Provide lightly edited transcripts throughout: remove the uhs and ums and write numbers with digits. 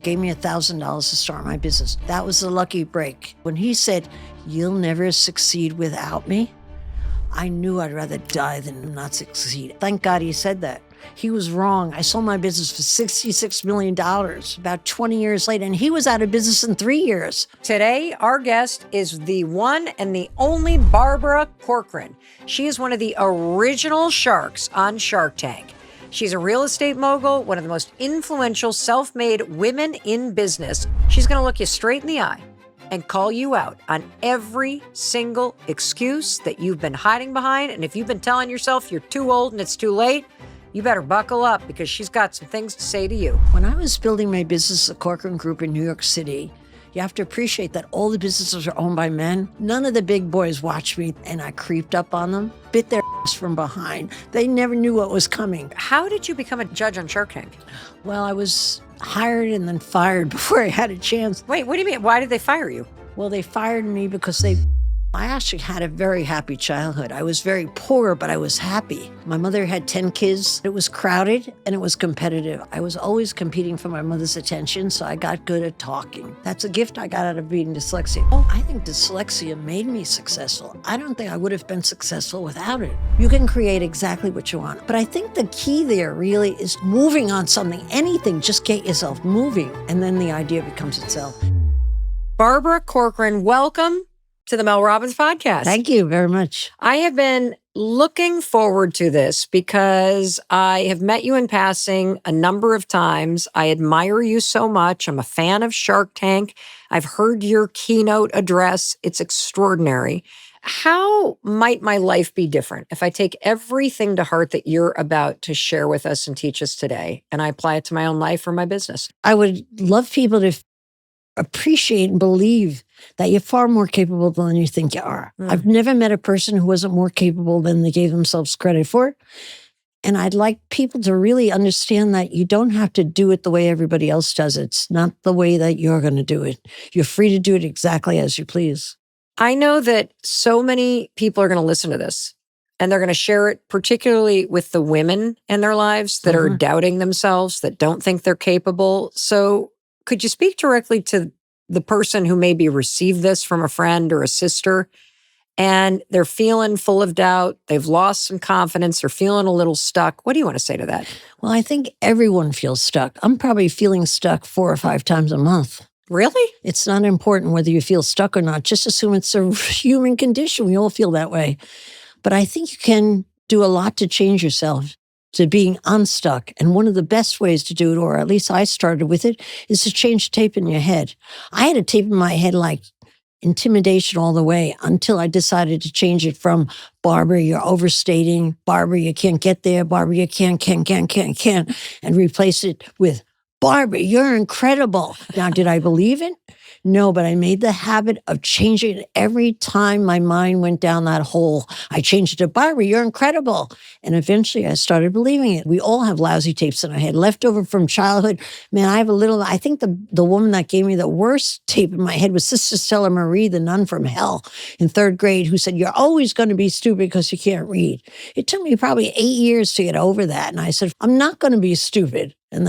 gave me $1,000 to start my business. That was a lucky break. When he said, "You'll never succeed without me," I knew I'd rather die than not succeed. Thank God he said that. He was wrong. I sold my business for $66 million about 20 years later, and he was out of business in 3 years. Today, our guest is the one and the only Barbara Corcoran. She is one of the original sharks on Shark Tank. She's a real estate mogul, one of the most influential self-made women in business. She's going to look you straight in the eye and call you out on every single excuse that you've been hiding behind. And if you've been telling yourself you're too old and it's too late, you better buckle up because she's got some things to say to you. When I was building my business, the Corcoran Group in New York City, you have to appreciate that all the businesses are owned by men. None of the big boys watched me, and I creeped up on them, bit their ass from behind. They never knew what was coming. How did you become a judge on Shark Tank? Well, I was hired and then fired before I had a chance. Wait, what do you mean? Why did they fire you? Well, they fired me because I actually had a very happy childhood. I was very poor, but I was happy. My mother had 10 kids. It was crowded and it was competitive. I was always competing for my mother's attention, so I got good at talking. That's a gift I got out of being dyslexic. I think dyslexia made me successful. I don't think I would have been successful without it. You can create exactly what you want. But I think the key there really is moving on something, anything, just get yourself moving, and then the idea becomes itself. Barbara Corcoran, welcome to the Mel Robbins podcast. Thank you very much. I have been looking forward to this because I have met you in passing a number of times. I admire you so much. I'm a fan of Shark Tank. I've heard your keynote address. It's extraordinary. How might my life be different if I take everything to heart that you're about to share with us and teach us today, and I apply it to my own life or my business? I would love people to appreciate and believe that you're far more capable than you think you are. I've never met a person who wasn't more capable than they gave themselves credit for. And I'd like people to really understand that you don't have to do it the way everybody else does it. It's not the way that you're going to do it. You're free to do it exactly as you please. I know that so many people are going to listen to this and they're going to share it, particularly with the women in their lives that are doubting themselves, that don't think they're capable. So could you speak directly to the person who maybe received this from a friend or a sister and they're feeling full of doubt, they've lost some confidence, they're feeling a little stuck? What do you want to say to that? Well, I think everyone feels stuck. I'm probably feeling stuck 4 or 5 times a month. Really? It's not important whether you feel stuck or not. Just assume it's a human condition. We all feel that way. But I think you can do a lot to change yourself to being unstuck. And one of the best ways to do it, or at least I started with it, is to change tape in your head. I had a tape in my head like intimidation all the way until I decided to change it from, "Barbara, you're overstating. Barbara, you can't get there. Barbara, you can't, and replace it with, "Barbara, you're incredible." Now, did I believe it? No, but I made the habit of changing it every time my mind went down that hole. I changed it to, "Barbara, you're incredible." And eventually I started believing it. We all have lousy tapes in our head, left over from childhood. Man, I think the woman that gave me the worst tape in my head was Sister Stella Marie, the nun from hell in 3rd grade, who said, "You're always going to be stupid because you can't read." It took me probably 8 years to get over that. And I said, I'm not going to be stupid. And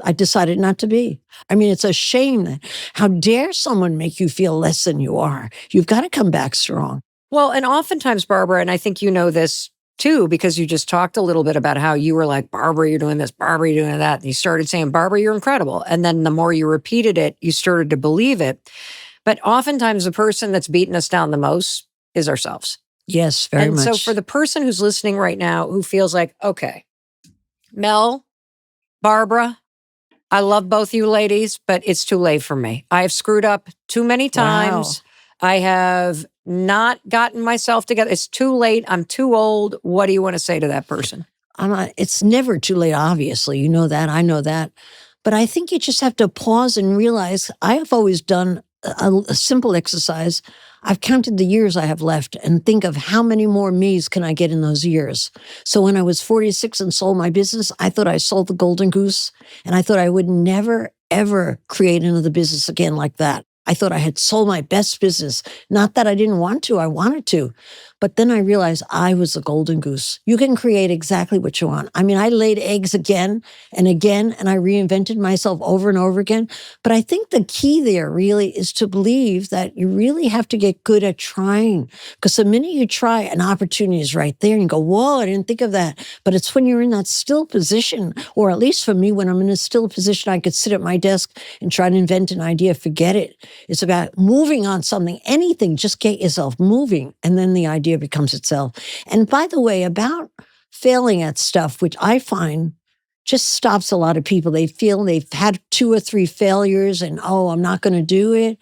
I decided not to be. I mean, it's a shame that how dare someone make you feel less than you are? You've got to come back strong. Well, and oftentimes, Barbara, and I think you know this too, because you just talked a little bit about how you were like, "Barbara, you're doing this. Barbara, you're doing that." And you started saying, "Barbara, you're incredible." And then the more you repeated it, you started to believe it. But oftentimes the person that's beating us down the most is ourselves. Yes, very much. And so for the person who's listening right now who feels like, okay, Mel, Barbara, I love both you ladies, but it's too late for me. I've screwed up too many times. Wow. I have not gotten myself together. It's too late. I'm too old. What do you want to say to that person? It's never too late, obviously. You know that. I know that. But I think you just have to pause and realize I have always done a simple exercise. I've counted the years I have left and think of how many more me's can I get in those years. So when I was 46 and sold my business, I thought I sold the golden goose, and I thought I would never, ever create another business again like that. I thought I had sold my best business. Not that I didn't want to, I wanted to. But then I realized I was the golden goose. You can create exactly what you want. I mean, I laid eggs again and again, and I reinvented myself over and over again. But I think the key there really is to believe that you really have to get good at trying. Because the minute you try, an opportunity is right there and you go, whoa, I didn't think of that. But it's when you're in that still position, or at least for me, when I'm in a still position, I could sit at my desk and try to invent an idea. Forget it. It's about moving on something, anything, just get yourself moving. And then the idea becomes itself. And by the way, about failing at stuff, which I find just stops a lot of people. They feel they've had 2 or 3 failures and, oh, I'm not going to do it.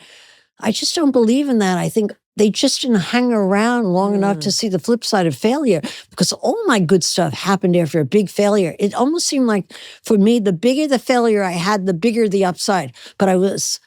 I just don't believe in that. I think they just didn't hang around long enough to see the flip side of failure, because all my good stuff happened after a big failure. It almost seemed like, for me, the bigger the failure I had, the bigger the upside. But I was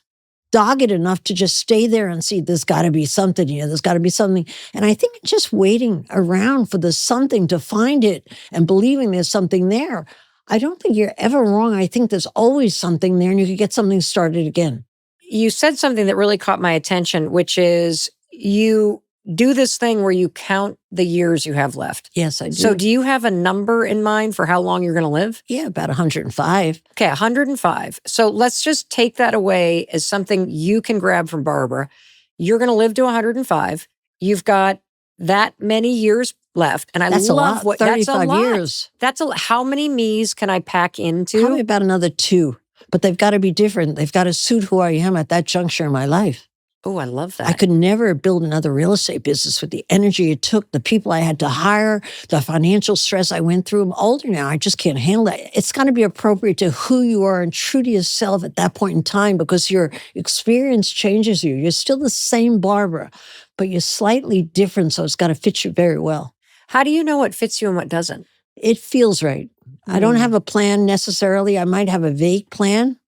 dogged enough to just stay there and see, there's got to be something here. There's got to be something. And I think just waiting around for the something to find it and believing there's something there. I don't think you're ever wrong. I think there's always something there and you could get something started again. You said something that really caught my attention, which is you do this thing where you count the years you have left. Yes, I do. So do you have a number in mind for how long you're going to live? Yeah, about 105. Okay, 105. So let's just take that away as something you can grab from Barbara. You're going to live to 105. You've got that many years left. And That's love a lot. what 35 that's a lot. years. That's how many me's can I pack into? Probably about another 2. But they've got to be different. They've got to suit who I am at that juncture in my life. Oh, I love that. I could never build another real estate business with the energy it took, the people I had to hire, the financial stress I went through. I'm older now. I just can't handle that. It's got to be appropriate to who you are and true to yourself at that point in time, because your experience changes you. You're still the same Barbara, but you're slightly different. So it's got to fit you very well. How do you know what fits you and what doesn't? It feels right. I don't have a plan necessarily. I might have a vague plan,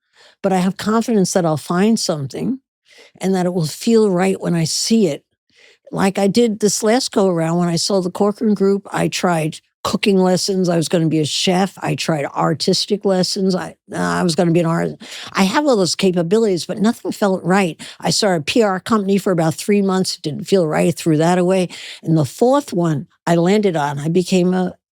but I have confidence that I'll find something and that it will feel right when I see it. Like I did this last go around when I saw the Corcoran group. I tried cooking lessons. I was going to be a chef. I tried artistic lessons. I was going to be an artist. I have all those capabilities, but nothing felt right. I started a PR company for about 3 months. It didn't feel right. Threw that away. And the 4th one I landed on. I became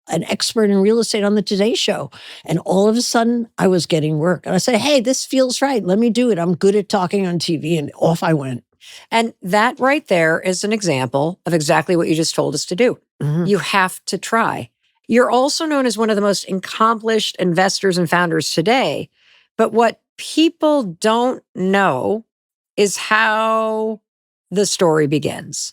an expert in real estate on the Today Show. And all of a sudden, I was getting work. And I said, hey, this feels right. Let me do it. I'm good at talking on TV. And off I went. And that right there is an example of exactly what you just told us to do. Mm-hmm. You have to try. You're also known as one of the most accomplished investors and founders today. But what people don't know is how the story begins.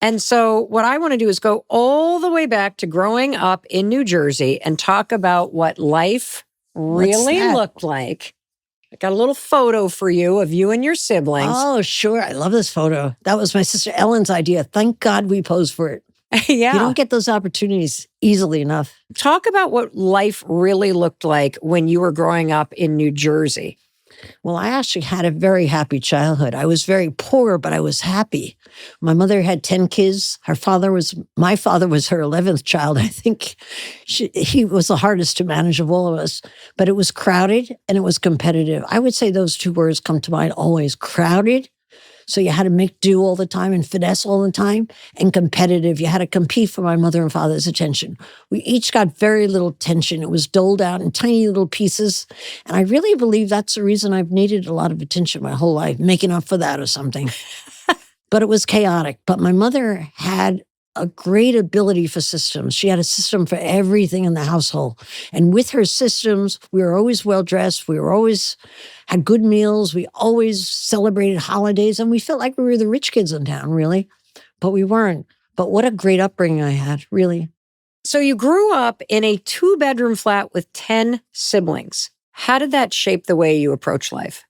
And so what I want to do is go all the way back to growing up in New Jersey and talk about what life really looked like. I got a little photo for you of you and your siblings. Oh, sure. I love this photo. That was my sister Ellen's idea. Thank God we posed for it. Yeah. You don't get those opportunities easily enough. Talk about what life really looked like when you were growing up in New Jersey. Well, I actually had a very happy childhood. I was very poor, but I was happy. My mother had 10 kids. My father was her 11th child. I think he was the hardest to manage of all of us. But it was crowded and it was competitive. I would say those 2 words come to mind always: crowded. So you had to make do all the time and finesse all the time, and competitive. You had to compete for my mother and father's attention. We each got very little attention. It was doled out in tiny little pieces. And I really believe that's the reason I've needed a lot of attention my whole life, making up for that or something. But it was chaotic. But my mother had a great ability for systems. She had a system for everything in the household. And with her systems, we were always well-dressed. We were always had good meals. We always celebrated holidays. And we felt like we were the rich kids in town, really. But we weren't. But what a great upbringing I had, really. So you grew up in a 2-bedroom flat with 10 siblings. How did that shape the way you approach life?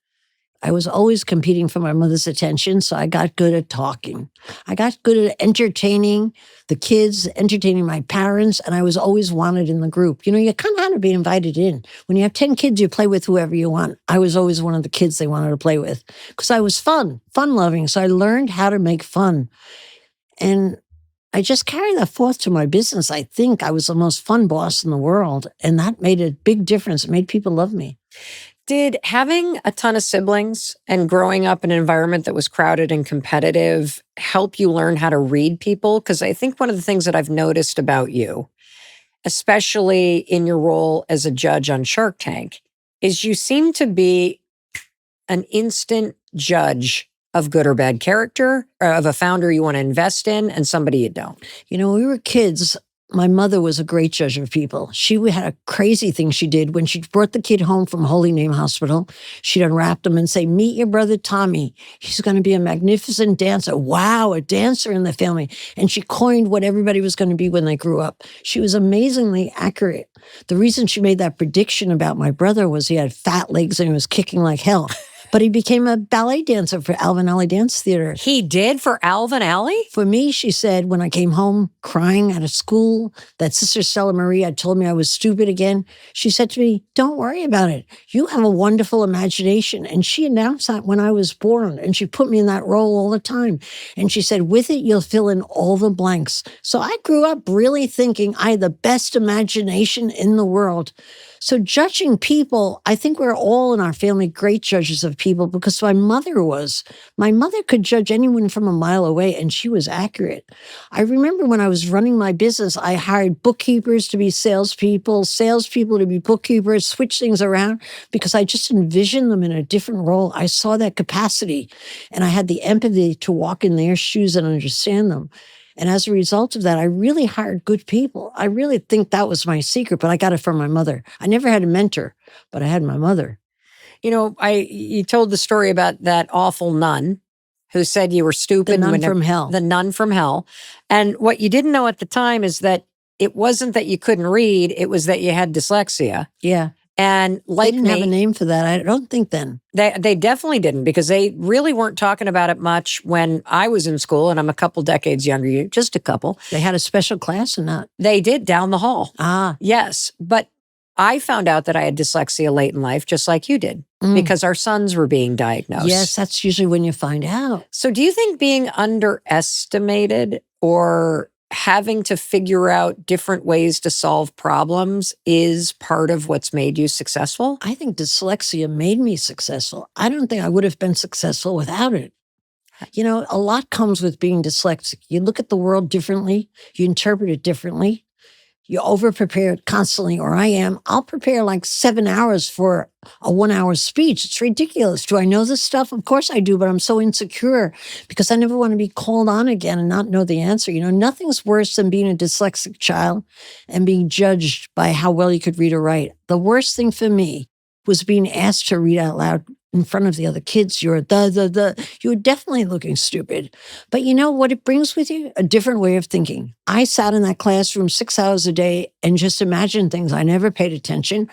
I was always competing for my mother's attention, so I got good at talking. I got good at entertaining the kids, entertaining my parents, and I was always wanted in the group. You know, you kind of had to be invited in. When you have 10 kids, you play with whoever you want. I was always one of the kids they wanted to play with because I was fun-loving, so I learned how to make fun. And I just carried that forth to my business. I think I was the most fun boss in the world, and that made a big difference. It made people love me. Did having a ton of siblings and growing up in an environment that was crowded and competitive help you learn how to read people? Because I think one of the things that I've noticed about you, especially in your role as a judge on Shark Tank, is you seem to be an instant judge of good or bad character, or of a founder you want to invest in and somebody you don't. When we were kids, my mother was a great judge of people. She had a crazy thing she did when she brought the kid home from Holy Name Hospital. She'd unwrap him and say, "Meet your brother Tommy. He's going to be a magnificent dancer." Wow, a dancer in the family. And she coined what everybody was going to be when they grew up. She was amazingly accurate. The reason she made that prediction about my brother was he had fat legs and he was kicking like hell. But he became a ballet dancer for Alvin Alley Dance Theater. He did for Alvin Alley? For me, she said, when I came home crying out of school, that Sister Stella Marie had told me I was stupid again. She said to me, "Don't worry about it. You have a wonderful imagination." And she announced that when I was born, and she put me in that role all the time. And she said, "With it, you'll fill in all the blanks." So I grew up really thinking I had the best imagination in the world. So judging people, I think we're all in our family great judges of people because my mother was. My mother could judge anyone from a mile away, and she was accurate. I remember when I was running my business, I hired bookkeepers to be salespeople to be bookkeepers, switch things around because I just envisioned them in a different role. I saw that capacity, and I had the empathy to walk in their shoes and understand them. And as a result of that, I really hired good people. I really think that was my secret, but I got it from my mother. I never had a mentor, but I had my mother. You told the story about that awful nun who said you were stupid. The nun from hell. The nun from hell. And what you didn't know at the time is that it wasn't that you couldn't read, it was that you had dyslexia. Yeah. And like they didn't have a name for that. I don't think then. They definitely didn't, because they really weren't talking about it much when I was in school, and I'm a couple decades younger than you, just a couple. They had a special class or not? They did, down the hall. Ah. Yes. But I found out that I had dyslexia late in life, just like you did, because our sons were being diagnosed. Yes, that's usually when you find out. So do you think being underestimated or having to figure out different ways to solve problems is part of what's made you successful? I think dyslexia made me successful. I don't think I would have been successful without it. A lot comes with being dyslexic. You look at the world differently. You interpret it differently. You over-prepare constantly, or I am. I'll prepare like 7 hours for a 1-hour speech. It's ridiculous. Do I know this stuff? Of course I do, but I'm so insecure because I never want to be called on again and not know the answer. Nothing's worse than being a dyslexic child and being judged by how well you could read or write. The worst thing for me was being asked to read out loud in front of the other kids. You're definitely looking stupid. But you know what it brings with you? A different way of thinking. I sat in that classroom 6 hours a day and just imagined things. I never paid attention.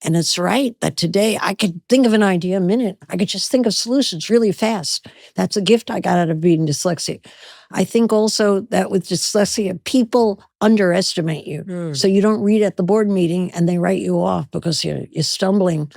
And it's right that today I could think of an idea a minute. I could just think of solutions really fast. That's a gift I got out of being dyslexic. I think also that with dyslexia, people underestimate you. So you don't read at the board meeting and they write you off because you're stumbling.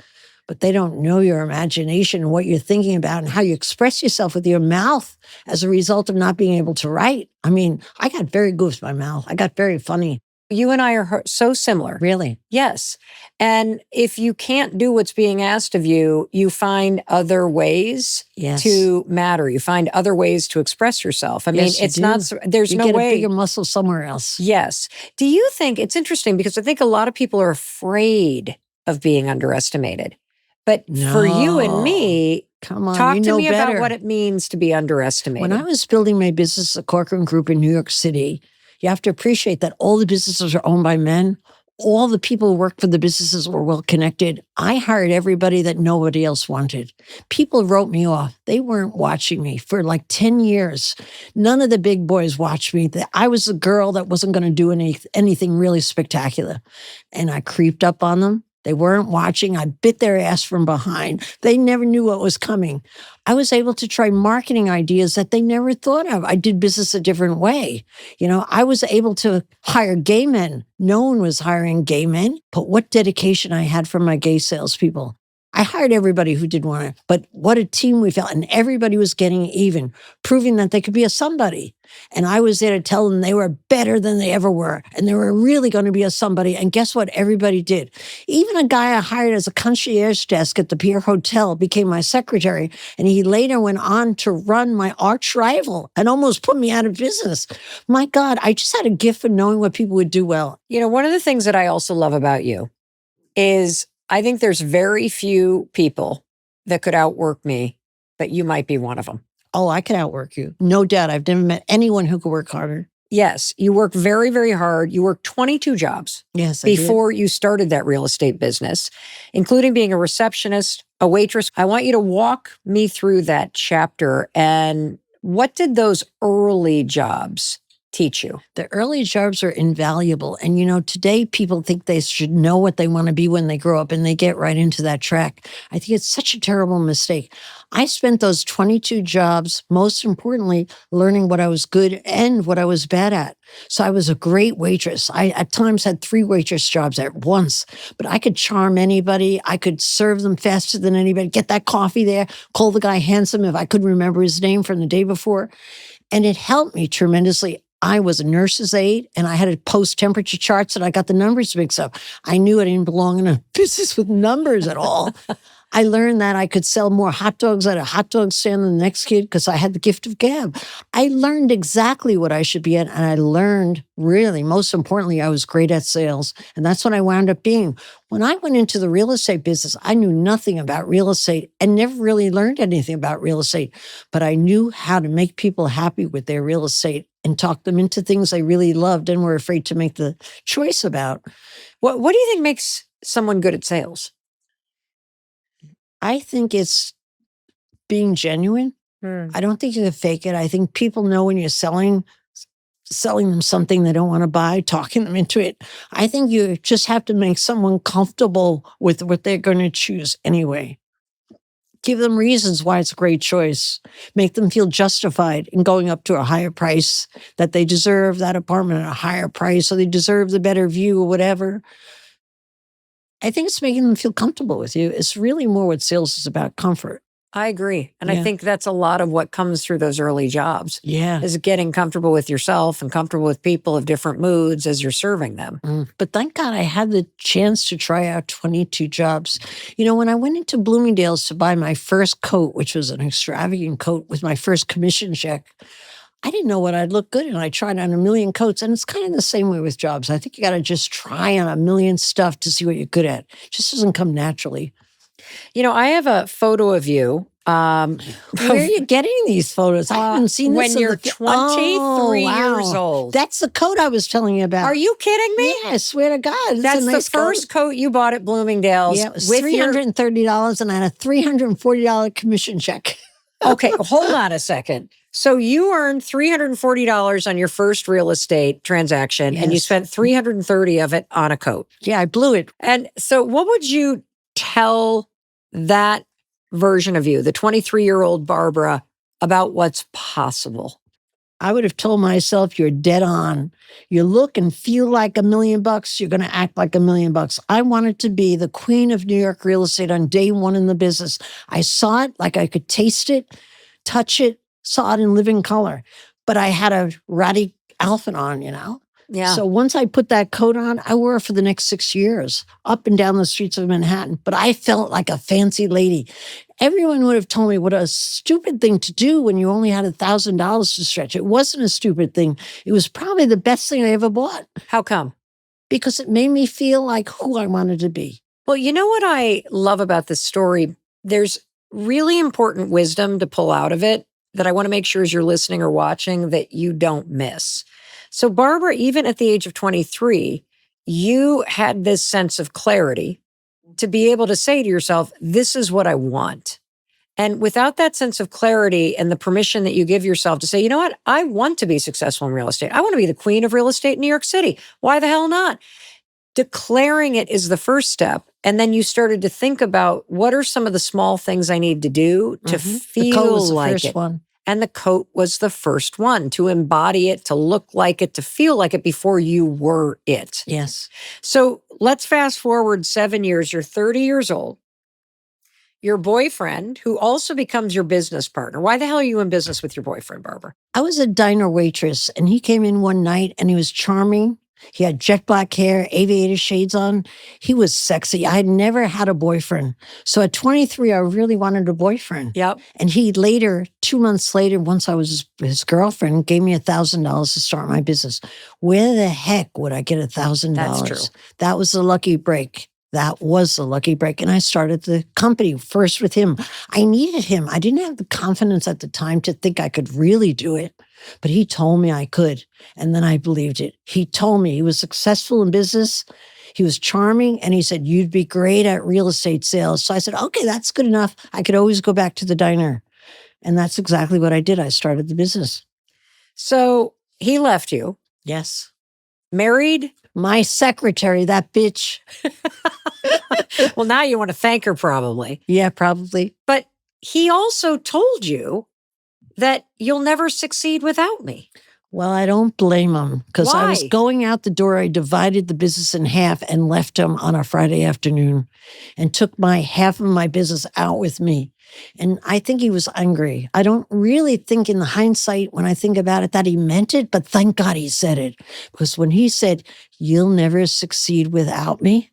But they don't know your imagination and what you're thinking about and how you express yourself with your mouth as a result of not being able to write. I mean, I got very good with my mouth. I got very funny. You and I are so similar. Really? Yes. And if you can't do what's being asked of you, you find other ways to matter. You find other ways to express yourself. I mean, it's not, there's no way. You get a bigger muscle somewhere else. Yes. Do you think, it's interesting because I think a lot of people are afraid of being underestimated. But for you and me, come on, talk you to know me better. about what it means to be underestimated. When I was building my business, the Corcoran Group in New York City, you have to appreciate that all the businesses are owned by men. All the people who work for the businesses were well connected. I hired everybody that nobody else wanted. People wrote me off. They weren't watching me for like 10 years. None of the big boys watched me. I was the girl that wasn't going to do anything really spectacular. And I creeped up on them. They weren't watching. I bit their ass from behind. They never knew what was coming. I was able to try marketing ideas that they never thought of. I did business a different way. I was able to hire gay men. No one was hiring gay men. But what dedication I had from my gay salespeople. I hired everybody who did want it, but what a team we felt. And everybody was getting even, proving that they could be a somebody. And I was there to tell them they were better than they ever were. And they were really going to be a somebody. And guess what? Everybody did. Even a guy I hired as a concierge desk at the Pier Hotel became my secretary. And he later went on to run my arch rival and almost put me out of business. My God, I just had a gift for knowing what people would do well. You know, one of the things that I also love about you is I think there's very few people that could outwork me, but you might be one of them. Oh, I can outwork you. No doubt. I've never met anyone who could work harder. Yes, you work very, very hard. You worked 22 jobs before you started that real estate business, including being a receptionist, a waitress. I want you to walk me through that chapter. And what did those early jobs teach you? The early jobs are invaluable. And, today people think they should know what they want to be when they grow up, and they get right into that track. I think it's such a terrible mistake. I spent those 22 jobs, most importantly, learning what I was good and what I was bad at. So I was a great waitress. I, at times, had 3 waitress jobs at once, but I could charm anybody. I could serve them faster than anybody, get that coffee there, call the guy handsome if I couldn't remember his name from the day before. And it helped me tremendously. I was a nurse's aide, and I had to post temperature charts, and I got the numbers mixed up. I knew I didn't belong in a business with numbers at all. I learned that I could sell more hot dogs at a hot dog stand than the next kid because I had the gift of gab. I learned exactly what I should be at, and I learned, really, most importantly, I was great at sales, and that's what I wound up being. When I went into the real estate business, I knew nothing about real estate and never really learned anything about real estate, but I knew how to make people happy with their real estate and talk them into things they really loved and were afraid to make the choice about. What do you think makes someone good at sales? I think it's being genuine. I don't think you can fake it. I think people know when you're selling them something they don't want to buy, talking them into it. I think you just have to make someone comfortable with what they're going to choose anyway. Give them reasons why it's a great choice. Make them feel justified in going up to a higher price, that they deserve that apartment at a higher price, or they deserve the better view or whatever. I think it's making them feel comfortable with you. It's really more what sales is about, comfort. I agree. And I think that's a lot of what comes through those early jobs. Yeah. Is getting comfortable with yourself and comfortable with people of different moods as you're serving them. But thank God I had the chance to try out 22 jobs. When I went into Bloomingdale's to buy my first coat, which was an extravagant coat with my first commission check, I didn't know what I'd look good in. I tried on a million coats, and it's kind of the same way with jobs. I think you got to just try on a million stuff to see what you're good at. It just doesn't come naturally. I have a photo of you. Where are you getting these photos? I haven't seen this. When you're 23 years old. That's the coat I was telling you about. Are you kidding me? Yeah, I swear to God. That's the first coat you bought at Bloomingdale's. Yeah, it was $330, and I had a $340 commission check. Okay, hold on a second. So you earned $340 on your first real estate transaction, and you spent $330 of it on a coat. Yeah, I blew it. And so what would you tell that version of you, the 23-year-old Barbara, about what's possible? I would have told myself, you're dead on. You look and feel like $1 million, you're going to act like $1 million. I wanted to be the queen of New York real estate on day one in the business. I saw it like I could taste it, touch it, saw it in living color. But I had a ratty outfit on, Yeah. So once I put that coat on, I wore it for the next 6 years, up and down the streets of Manhattan. But I felt like a fancy lady. Everyone would have told me what a stupid thing to do when you only had $1,000 to stretch. It wasn't a stupid thing. It was probably the best thing I ever bought. How come? Because it made me feel like who I wanted to be. Well, you know what I love about this story? There's really important wisdom to pull out of it that I want to make sure as you're listening or watching that you don't miss. So Barbara, even at the age of 23, you had this sense of clarity to be able to say to yourself, this is what I want. And without that sense of clarity and the permission that you give yourself to say, you know what, I want to be successful in real estate. I want to be the queen of real estate in New York City. Why the hell not? Declaring it is the first step. And then you started to think about what are some of the small things I need to do to feel the coat was like the first it. one. And the coat was the first one, to embody it, to look like it, to feel like it before you were it. Yes. So let's fast forward 7 years. You're 30 years old. your boyfriend, who also becomes your business partner. Why the hell are you in business with your boyfriend, Barbara? I was a diner waitress, and he came in one night and he was charming. He had jet black hair, aviator shades on. He was sexy. I had never had a boyfriend. So at 23, I really wanted a boyfriend. Yep. And he later, 2 months later, once I was his girlfriend, gave me $1,000 to start my business. Where the heck would I get $1,000? That's true. That was a lucky break. That was a lucky break. And I started the company first with him. I needed him. I didn't have the confidence at the time to think I could really do it, but he told me I could. And then I believed it. He told me he was successful in business. He was charming. And he said, you'd be great at real estate sales. So I said, okay, that's good enough. I could always go back to the diner. And that's exactly what I did. I started the business. So he left you. Yes. Married? My secretary, that bitch. Well, now you want to thank her probably. Yeah, probably. But he also told you that you'll never succeed without me. Well, I don't blame him because I was Why? going out the door. I divided the business in half and left him on a Friday afternoon and took my half of my business out with me. And I think he was angry. I don't really think in the hindsight, when I think about it, that he meant it, but thank God he said it. Because when he said, you'll never succeed without me,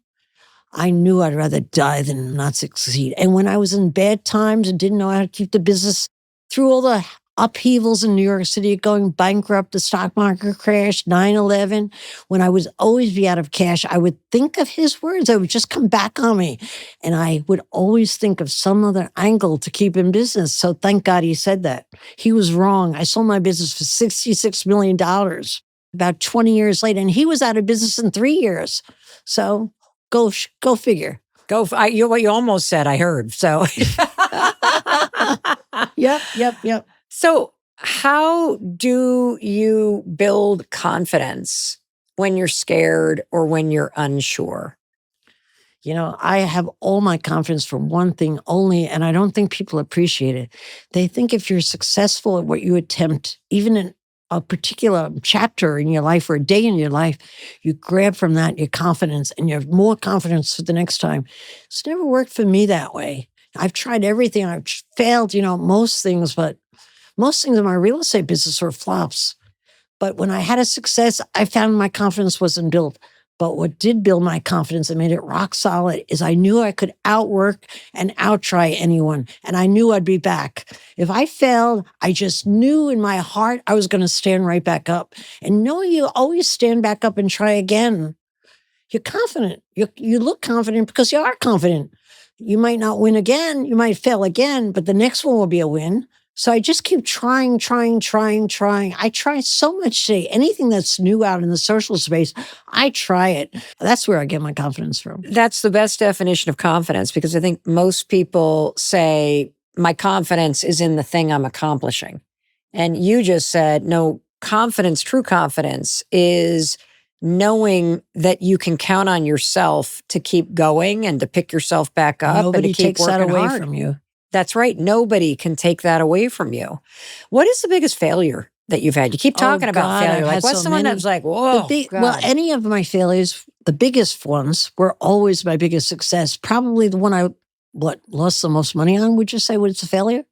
I knew I'd rather die than not succeed. And when I was in bad times and didn't know how to keep the business through all the upheavals in New York City, going bankrupt, the stock market crashed, 9/11, when I would always be out of cash, I would think of his words. They would just come back on me. And I would always think of some other angle to keep in business. So thank God he said that. He was wrong. I sold my business for $66 million about 20 years later, and he was out of business in 3 years. So go figure. You almost said, I heard. So, Yep. So how do you build confidence when you're scared or when you're unsure? You know, I have all my confidence from one thing only, and I don't think people appreciate it. They think if you're successful at what you attempt, even in a particular chapter in your life or a day in your life, you grab from that your confidence and you have more confidence for the next time. It's never worked for me that way. I've tried everything. I've failed, most things, but most things in my real estate business were flops. But when I had a success, I found my confidence wasn't built. But what did build my confidence and made it rock solid is I knew I could outwork and outtry anyone. And I knew I'd be back. If I failed, I just knew in my heart I was going to stand right back up. And knowing you always stand back up and try again, you're confident. You look confident because you are confident. You might not win again. You might fail again, but the next one will be a win. So I just keep trying. I try so much today. Anything that's new out in the social space, I try it. That's where I get my confidence from. That's the best definition of confidence, because I think most people say, my confidence is in the thing I'm accomplishing. And you just said, no, confidence, true confidence is knowing that you can count on yourself to keep going and to pick yourself back up. Nobody and to keep takes that working away hard. from you. That's right. Nobody can take that away from you. What is the biggest failure that you've had? You keep talking about God, failure. I've Like, had what's so the one many. that was like, whoa, Well, any of my failures, the biggest ones were always my biggest success. Probably the one I lost the most money on. Would you say was a failure?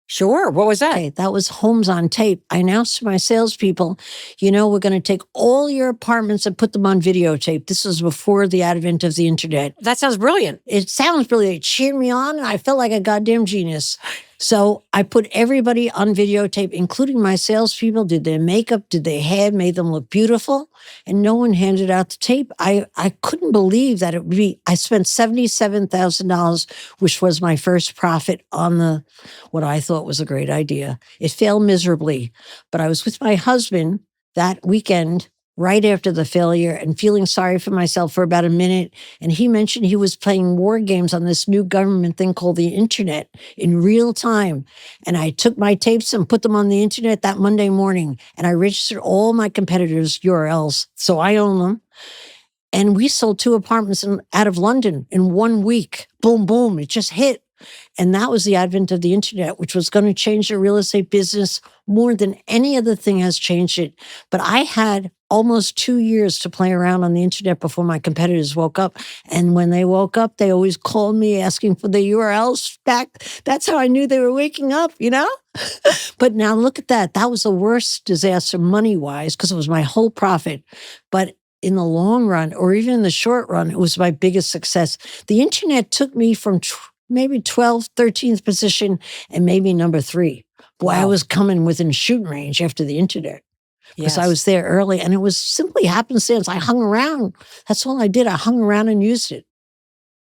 Sure. What was that? Okay, that was homes on tape. I announced to my salespeople, we're going to take all your apartments and put them on videotape. This was before the advent of the internet. That sounds brilliant. It sounds brilliant. It cheered me on, and I felt like a goddamn genius. So I put everybody on videotape, including my salespeople, did their makeup, did their hair, made them look beautiful, and no one handed out the tape. I couldn't believe that it would be, I spent $77,000, which was my first profit on what I thought was a great idea. It failed miserably, but I was with my husband that weekend right after the failure and feeling sorry for myself for about a minute. And he mentioned he was playing war games on this new government thing called the internet in real time. And I took my tapes and put them on the internet that Monday morning. And I registered all my competitors' URLs. So I own them. And we sold 2 apartments out of London in 1 week. Boom, boom. It just hit. And that was the advent of the internet, which was going to change the real estate business more than any other thing has changed it. But I had almost 2 years to play around on the internet before my competitors woke up. And when they woke up, they always called me asking for the URLs back. That's how I knew they were waking up, you know? But now look at that. That was the worst disaster money-wise because it was my whole profit. But in the long run, or even in the short run, it was my biggest success. The internet took me from maybe 12th, 13th position and maybe number 3. Boy, I Wow. was coming within shooting range after the internet because I Yes. was there early, and it was simply happenstance. I hung around. That's all I did. I hung around and used it.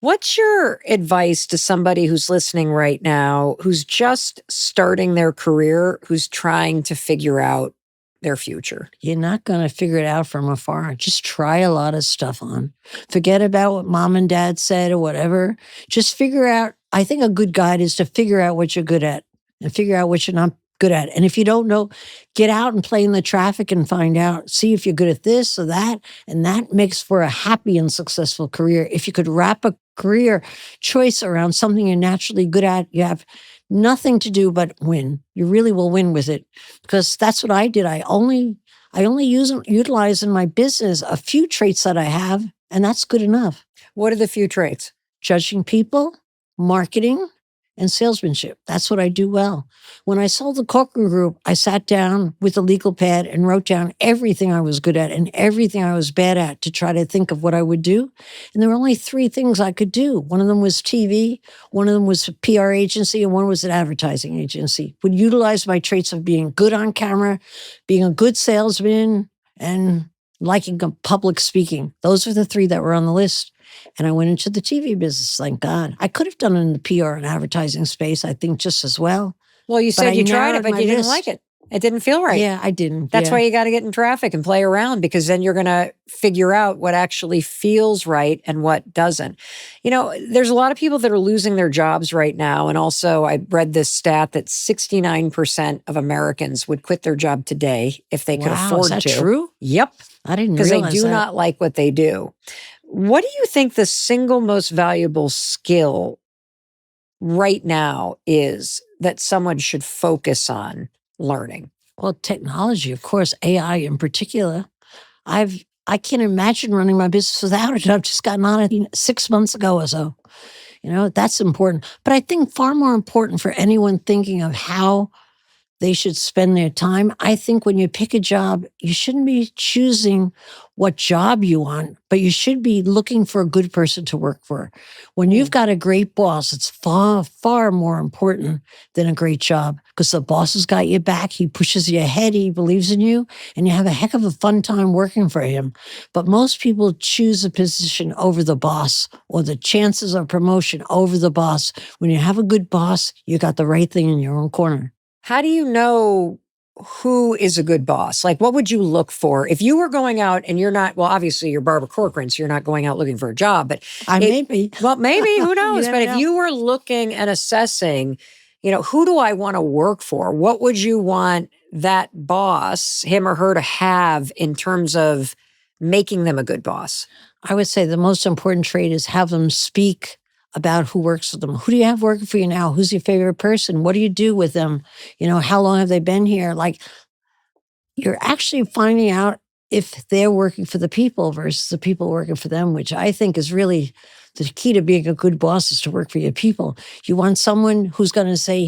What's your advice to somebody who's listening right now, who's just starting their career, who's trying to figure out their future? You're not going to figure it out from afar. Just try a lot of stuff on. Forget about what mom and dad said or whatever. Just figure out. I think a good guide is to figure out what you're good at and figure out what you're not good at. And if you don't know, get out and play in the traffic and find out. See if you're good at this or that. And that makes for a happy and successful career. If you could wrap a career choice around something you're naturally good at, you have nothing to do but win. You really will win with it, because that's what I did. I only utilize in my business a few traits that I have, and that's good enough. What are the few traits? Judging people, marketing, and salesmanship. That's what I do well. When I sold the Corcoran Group, I sat down with a legal pad and wrote down everything I was good at and everything I was bad at to try to think of what I would do. And there were only 3 things I could do. One of them was TV, one of them was a PR agency, and one was an advertising agency. Would utilize my traits of being good on camera, being a good salesman, and liking public speaking. Those were the 3 that were on the list. And I went into the TV business, thank God. I could have done it in the PR and advertising space, I think, just as well. Well, you But said I you tried it, narrowed but my you didn't list. like it. It didn't feel right. Yeah, I didn't. That's yeah. why you got to get in traffic and play around, because then you're going to figure out what actually feels right and what doesn't. You know, there's a lot of people that are losing their jobs right now. And also, I read this stat that 69% of Americans would quit their job today if they could Wow, afford is that to. true? Yep. I didn't Because realize they do that. not like what they do. What do you think the single most valuable skill right now is that someone should focus on learning? Well, technology, of course, AI in particular. I can't imagine running my business without it. I've just gotten on it 6 months ago or so. You know, that's important. But I think far more important for anyone thinking of how they should spend their time. I think when you pick a job, you shouldn't be choosing what job you want, but you should be looking for a good person to work for. When you've got a great boss, it's far, far more important than a great job, because the boss has got your back. He pushes you ahead. He believes in you, and you have a heck of a fun time working for him. But most people choose a position over the boss, or the chances of promotion over the boss. When you have a good boss, you got the right thing in your own corner. How do you know who is a good boss? Like, what would you look for if you were going out and you're not, well, obviously you're Barbara Corcoran, so you're not going out looking for a job, but I may be. well, maybe, who knows? never But if know. you were looking and assessing, you know, who do I want to work for? What would you want that boss, him or her, to have in terms of making them a good boss? I would say the most important trait is have them speak about who works with them. Who do you have working for you now? Who's your favorite person? What do you do with them? You know, how long have they been here? Like, you're actually finding out if they're working for the people versus the people working for them, which I think is really the key to being a good boss, is to work for your people. You want someone who's going to say,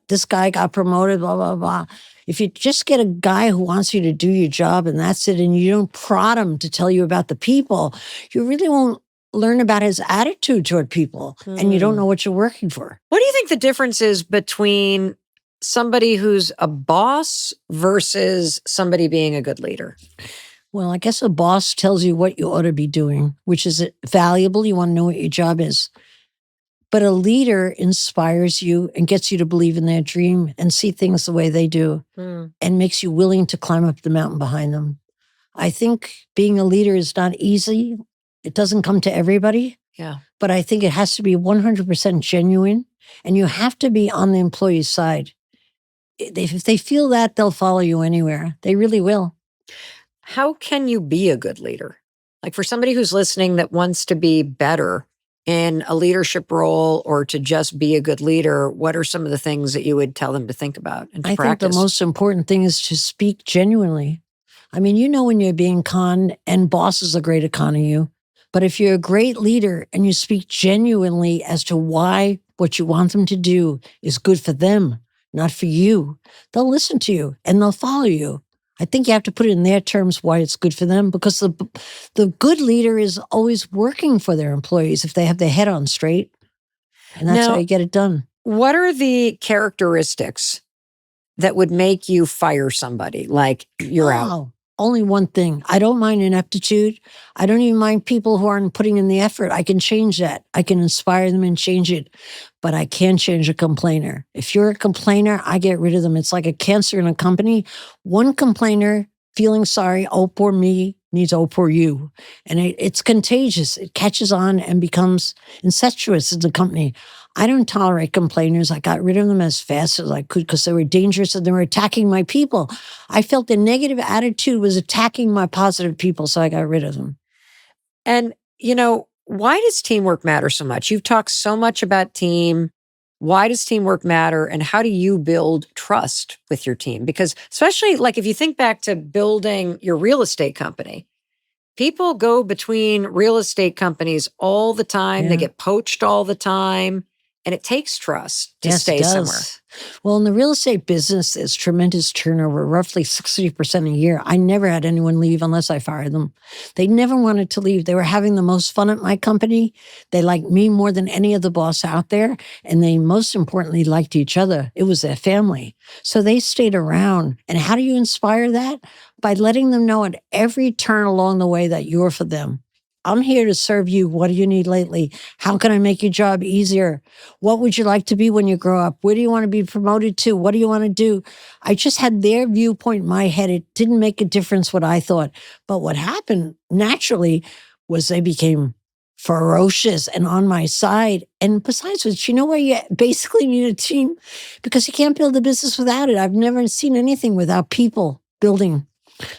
this guy got promoted, blah, blah, blah. If you just get a guy who wants you to do your job and that's it, and you don't prod him to tell you about the people, you really won't learn about his attitude toward people, and you don't know what you're working for. What do you think the difference is between somebody who's a boss versus somebody being a good leader? Well, I guess a boss tells you what you ought to be doing, which is valuable. You want to know what your job is. But a leader inspires you and gets you to believe in their dream and see things the way they do, and makes you willing to climb up the mountain behind them. I think being a leader is not easy. It doesn't come to everybody. Yeah. But I think it has to be 100% genuine, and you have to be on the employee's side. If they feel that, they'll follow you anywhere. They really will. How can you be a good leader? Like, for somebody who's listening that wants to be better in a leadership role or to just be a good leader, what are some of the things that you would tell them to think about and to I practice? think the most important thing is to speak genuinely. I mean, you know when you're being conned and bosses are great at conning you. But if you're a great leader and you speak genuinely as to why what you want them to do is good for them, not for you, they'll listen to you and they'll follow you. I think you have to put it in their terms why it's good for them, because the good leader is always working for their employees if they have their head on straight. And that's how Now, you get it done. what are the characteristics that would make you fire somebody? Like, you're out. Oh, only one thing. I don't mind ineptitude. I don't even mind people who aren't putting in the effort. I can change that. I can inspire them and change it. But I can change a complainer. If you're a complainer, I get rid of them. It's like a cancer in a company. One complainer feeling sorry, oh, poor me, needs oh, poor you. And it's contagious. It catches on and becomes incestuous in the company. I don't tolerate complainers. I got rid of them as fast as I could because they were dangerous and they were attacking my people. I felt the negative attitude was attacking my positive people, so I got rid of them. And, why does teamwork matter so much? You've talked so much about team. Why does teamwork matter? And how do you build trust with your team? Because especially like if you think back to building your real estate company, people go between real estate companies all the time. Yeah. They get poached all the time. And it takes trust to Yes, stay it does. somewhere. Well, in the real estate business, there's tremendous turnover, roughly 60% a year. I never had anyone leave unless I fired them. They never wanted to leave. They were having the most fun at my company. They liked me more than any other boss out there. And they most importantly liked each other. It was their family. So they stayed around. And how do you inspire that? By letting them know at every turn along the way that you're for them. I'm here to serve you. What do you need lately? How can I make your job easier? What would you like to be when you grow up? Where do you want to be promoted to? What do you want to do? I just had their viewpoint in my head. It didn't make a difference what I thought. But what happened naturally was they became ferocious and on my side. And besides which, you know where you basically need a team? Because you can't build a business without it. I've never seen anything without people building.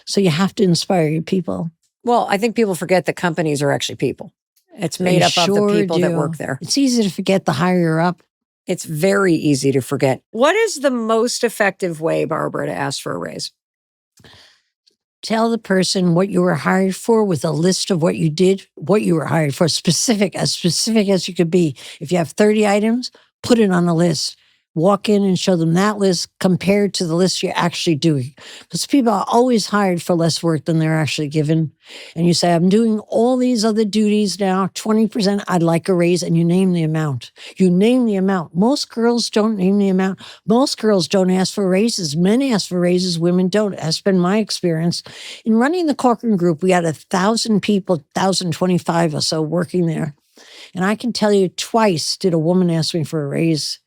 So you have to inspire your people. Well, I think people forget that companies are actually people. It's made up of the people that work there. It's easy to forget the higher you're up. It's very easy to forget. What is the most effective way, Barbara, to ask for a raise? Tell the person what you were hired for with a list of what you did, what you were hired for, specific as you could be. If you have 30 items, put it on the list. Walk in and show them that list compared to the list you're actually doing. Because people are always hired for less work than they're actually given. And you say, I'm doing all these other duties now, 20%, I'd like a raise, and you name the amount. You name the amount. Most girls don't name the amount. Most girls don't ask for raises. Men ask for raises, women don't. That's been my experience. In running the Corcoran Group, we had 1,000 people, 1,025 or so working there. And I can tell you twice did a woman ask me for a raise.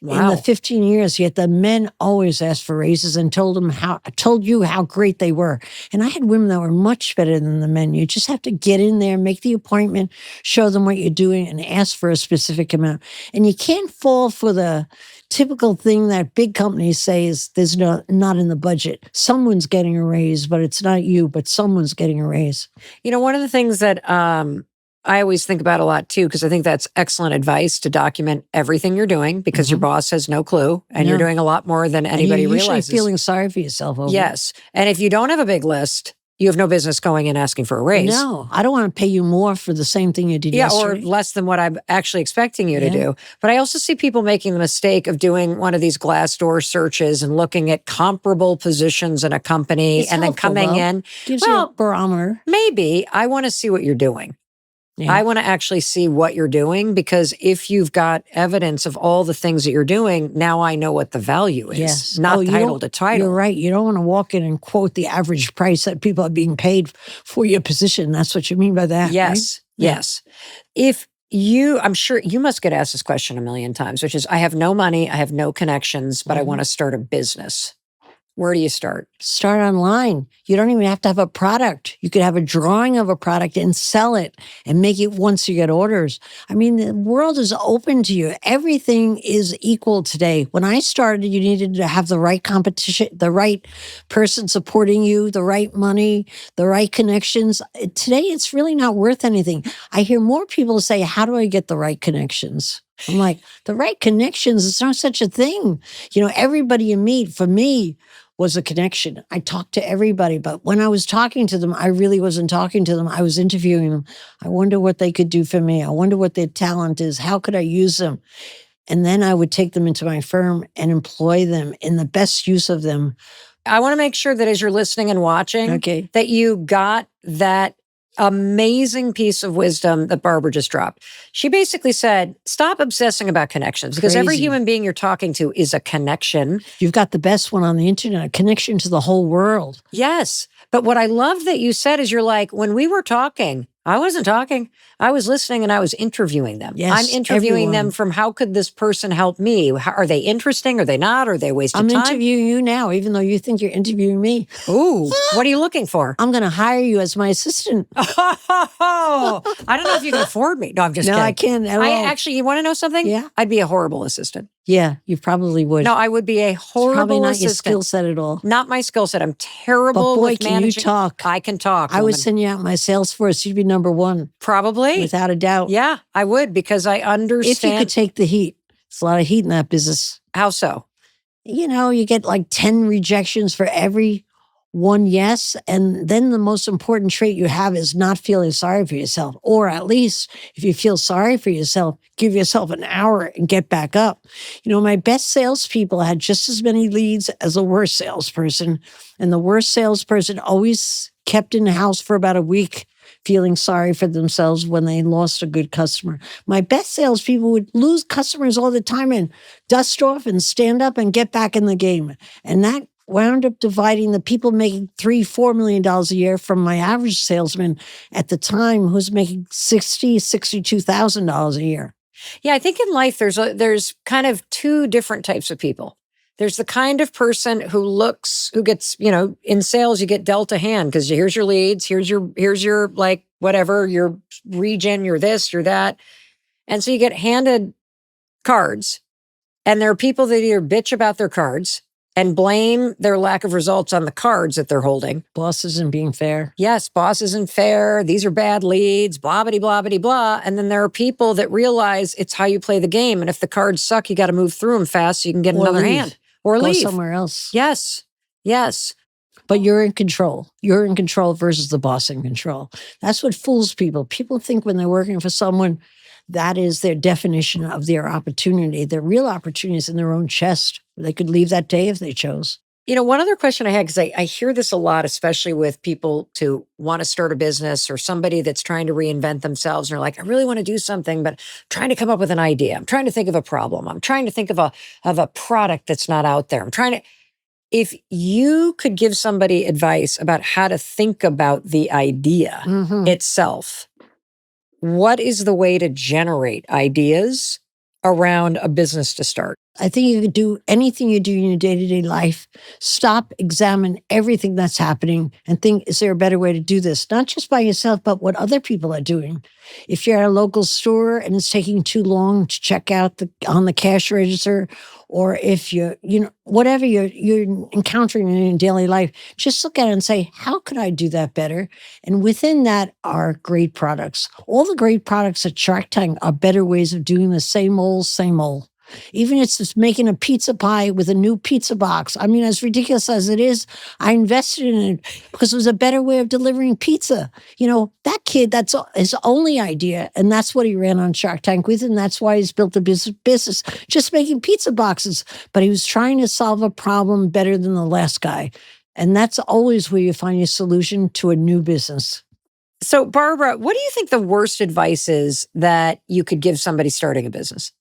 Wow. In the 15 years, yet the men always asked for raises and told you how great they were. And I had women that were much better than the men. You just have to get in there, make the appointment, show them what you're doing, and ask for a specific amount. And you can't fall for the typical thing that big companies say is there's not in the budget. Someone's getting a raise, but it's not you, but someone's getting a raise. One of the things that I always think about a lot too, because I think that's excellent advice to document everything you're doing because your boss has no clue and you're doing a lot more than anybody realizes. You're usually feeling sorry for yourself over Yes. And if you don't have a big list, you have no business going and asking for a raise. No, I don't want to pay you more for the same thing you did yesterday. Or less than what I'm actually expecting you to do. But I also see people making the mistake of doing one of these Glassdoor searches and looking at comparable positions in a company It's and helpful, then coming though. in. Gives you a barometer. Maybe. I want to see what you're doing. Yeah. I want to actually see what you're doing because if you've got evidence of all the things that you're doing, now I know what the value is, Yes. not title to title. You're right. You don't want to walk in and quote the average price that people are being paid for your position. That's what you mean by that, Yes, right? yes. I'm sure you must get asked this question a million times, which is, I have no money, I have no connections, but I want to start a business. Where do you start? Start online. You don't even have to have a product. You could have a drawing of a product and sell it and make it once you get orders. I mean, the world is open to you. Everything is equal today. When I started, you needed to have the right competition, the right person supporting you, the right money, the right connections. Today, it's really not worth anything. I hear more people say, how do I get the right connections? I'm like, the right connections, it's not such a thing. Everybody you meet, for me, was a connection. I talked to everybody, but when I was talking to them, I really wasn't talking to them. I was interviewing them. I wonder what they could do for me. I wonder what their talent is. How could I use them? And then I would take them into my firm and employ them in the best use of them. I want to make sure that as you're listening and watching, Okay. that you got that amazing piece of wisdom that Barbara just dropped. She basically said, stop obsessing about connections, because every Crazy. human being you're talking to is a connection. You've got the best one on the internet, a connection to the whole world. Yes. But what I love that you said is you're like, when we were talking, I wasn't talking. I was listening and I was interviewing them. Yes, I'm interviewing them everyone. from how could this person help me? Are they interesting? Are they not? Are they a waste I'm of time? interviewing you now, even though you think you're interviewing me. Ooh, what are you looking for? I'm going to hire you as my assistant. Oh, I don't know if you can afford me. No, I'm just No, kidding. I can't at all. Actually, you want to know something? Yeah. I'd be a horrible assistant. Yeah, you probably would. No, I would be a It's probably horrible not your assistant. skill set at all. Not my skill set. I'm terrible But boy, with can you managing. talk. I can talk. I would woman. send you out my sales force. You'd be number one, Probably. without a doubt. Yeah, I would, because I If you understand. could take the heat. It's a lot of heat in that business. How so? You know, you get like 10 rejections for every one yes. And then the most important trait you have is not feeling sorry for yourself. Or at least if you feel sorry for yourself, give yourself an hour and get back up. You know, my best salespeople had just as many leads as the worst salesperson. And the worst salesperson always kept in the house for about a week, feeling sorry for themselves when they lost a good customer. My best salespeople would lose customers all the time and dust off and stand up and get back in the game. And that wound up dividing the people making $3-4 million a year from my average salesman at the time who was making $62,000 a year. Yeah, I think in life there's kind of two different types of people. There's the kind of person who gets, in sales, you get dealt a hand because here's your leads, here's your like whatever, your region, you're this, you're that. And so you get handed cards, and there are people that either bitch about their cards and blame their lack of results on the cards that they're holding. Boss isn't being fair. Yes, boss isn't fair. These are bad leads, blah, blah, blah, blah, blah. And then there are people that realize it's how you play the game. And if the cards suck, you got to move through them fast so you can get Or another leave. hand. Or Go leave. somewhere else. Yes, yes. But you're in control. You're in control versus the boss in control. That's what fools people. People think when they're working for someone, that is their definition of their opportunity. Their real opportunity is in their own chest. They could leave that day if they chose. One other question I had, because I hear this a lot, especially with people to want to start a business or somebody that's trying to reinvent themselves. And they're like, I really want to do something, but I'm trying to come up with an idea. I'm trying to think of a problem. I'm trying to think of a product that's not out there. If you could give somebody advice about how to think about the idea itself, what is the way to generate ideas around a business to start? I think you could do anything you do in your day-to-day life. Stop, examine everything that's happening and think, is there a better way to do this? Not just by yourself, but what other people are doing. If you're at a local store and it's taking too long to check out on the cash register, or if whatever you're encountering in your daily life, just look at it and say, how could I do that better? And within that are great products. All the great products at Shark Tank are better ways of doing the same old, same old. Even if it's just making a pizza pie with a new pizza box. I mean, as ridiculous as it is, I invested in it because it was a better way of delivering pizza. That kid, that's his only idea. And that's what he ran on Shark Tank with. And that's why he's built a business just making pizza boxes. But he was trying to solve a problem better than the last guy. And that's always where you find your solution to a new business. So, Barbara, what do you think the worst advice is that you could give somebody starting a business?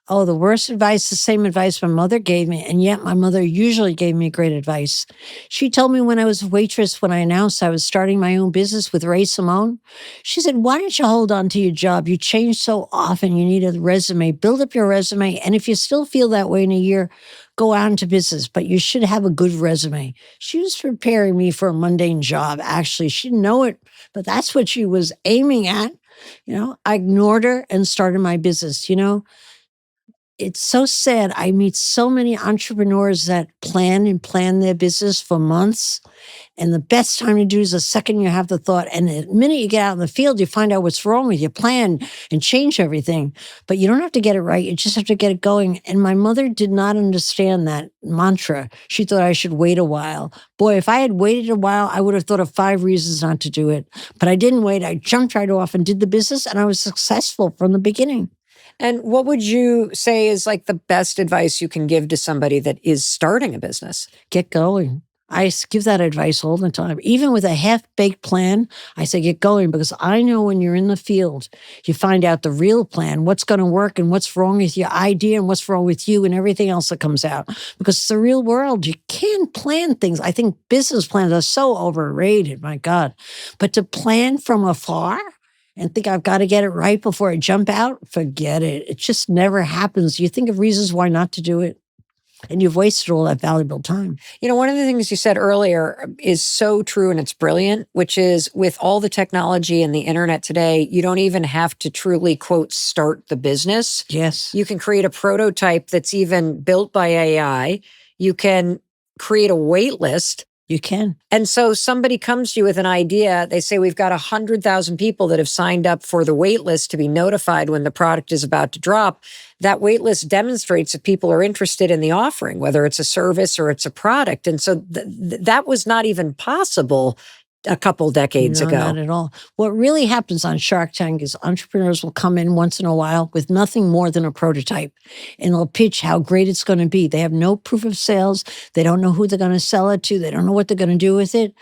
Oh, the worst advice, the same advice my mother gave me. And yet my mother usually gave me great advice. She told me when I was a waitress, when I announced I was starting my own business with Ray Simone, she said, why don't you hold on to your job? You change so often. You need a resume. Build up your resume. And if you still feel that way in a year, go out into business, but you should have a good resume. She was preparing me for a mundane job. Actually, she didn't know it, but that's what she was aiming at. I ignored her and started my business. it's so sad. I meet so many entrepreneurs that plan their business for months. And the best time to do is the second you have the thought. And the minute you get out in the field, you find out what's wrong with your plan and change everything. But you don't have to get it right. You just have to get it going. And my mother did not understand that mantra. She thought I should wait a while. Boy, if I had waited a while, I would have thought of 5 reasons not to do it. But I didn't wait. I jumped right off and did the business, and I was successful from the beginning. And what would you say is like the best advice you can give to somebody that is starting a business? Get going. I give that advice all the time. Even with a half-baked plan, I say get going, because I know when you're in the field, you find out the real plan, what's going to work and what's wrong with your idea and what's wrong with you and everything else that comes out. Because it's the real world. You can't plan things. I think business plans are so overrated, my God. But to plan from afar and think I've got to get it right before I jump out, forget it. It just never happens. You think of reasons why not to do it, and you've wasted all that valuable time. You know, one of the things you said earlier is so true, and it's brilliant, which is with all the technology and the internet today, you don't even have to truly, quote, start the business. Yes. You can create a prototype that's even built by AI. You can create a wait list. You can. And so somebody comes to you with an idea. They say, we've got 100,000 people that have signed up for the wait list to be notified when the product is about to drop. That wait list demonstrates if people are interested in the offering, whether it's a service or it's a product. And so that was not even possible a couple decades ago. Not at all. What really happens on Shark Tank is entrepreneurs will come in once in a while with nothing more than a prototype, and they'll pitch how great it's going to be. They have no proof of sales. They don't know who they're going to sell it to. They don't know what they're going to do with it,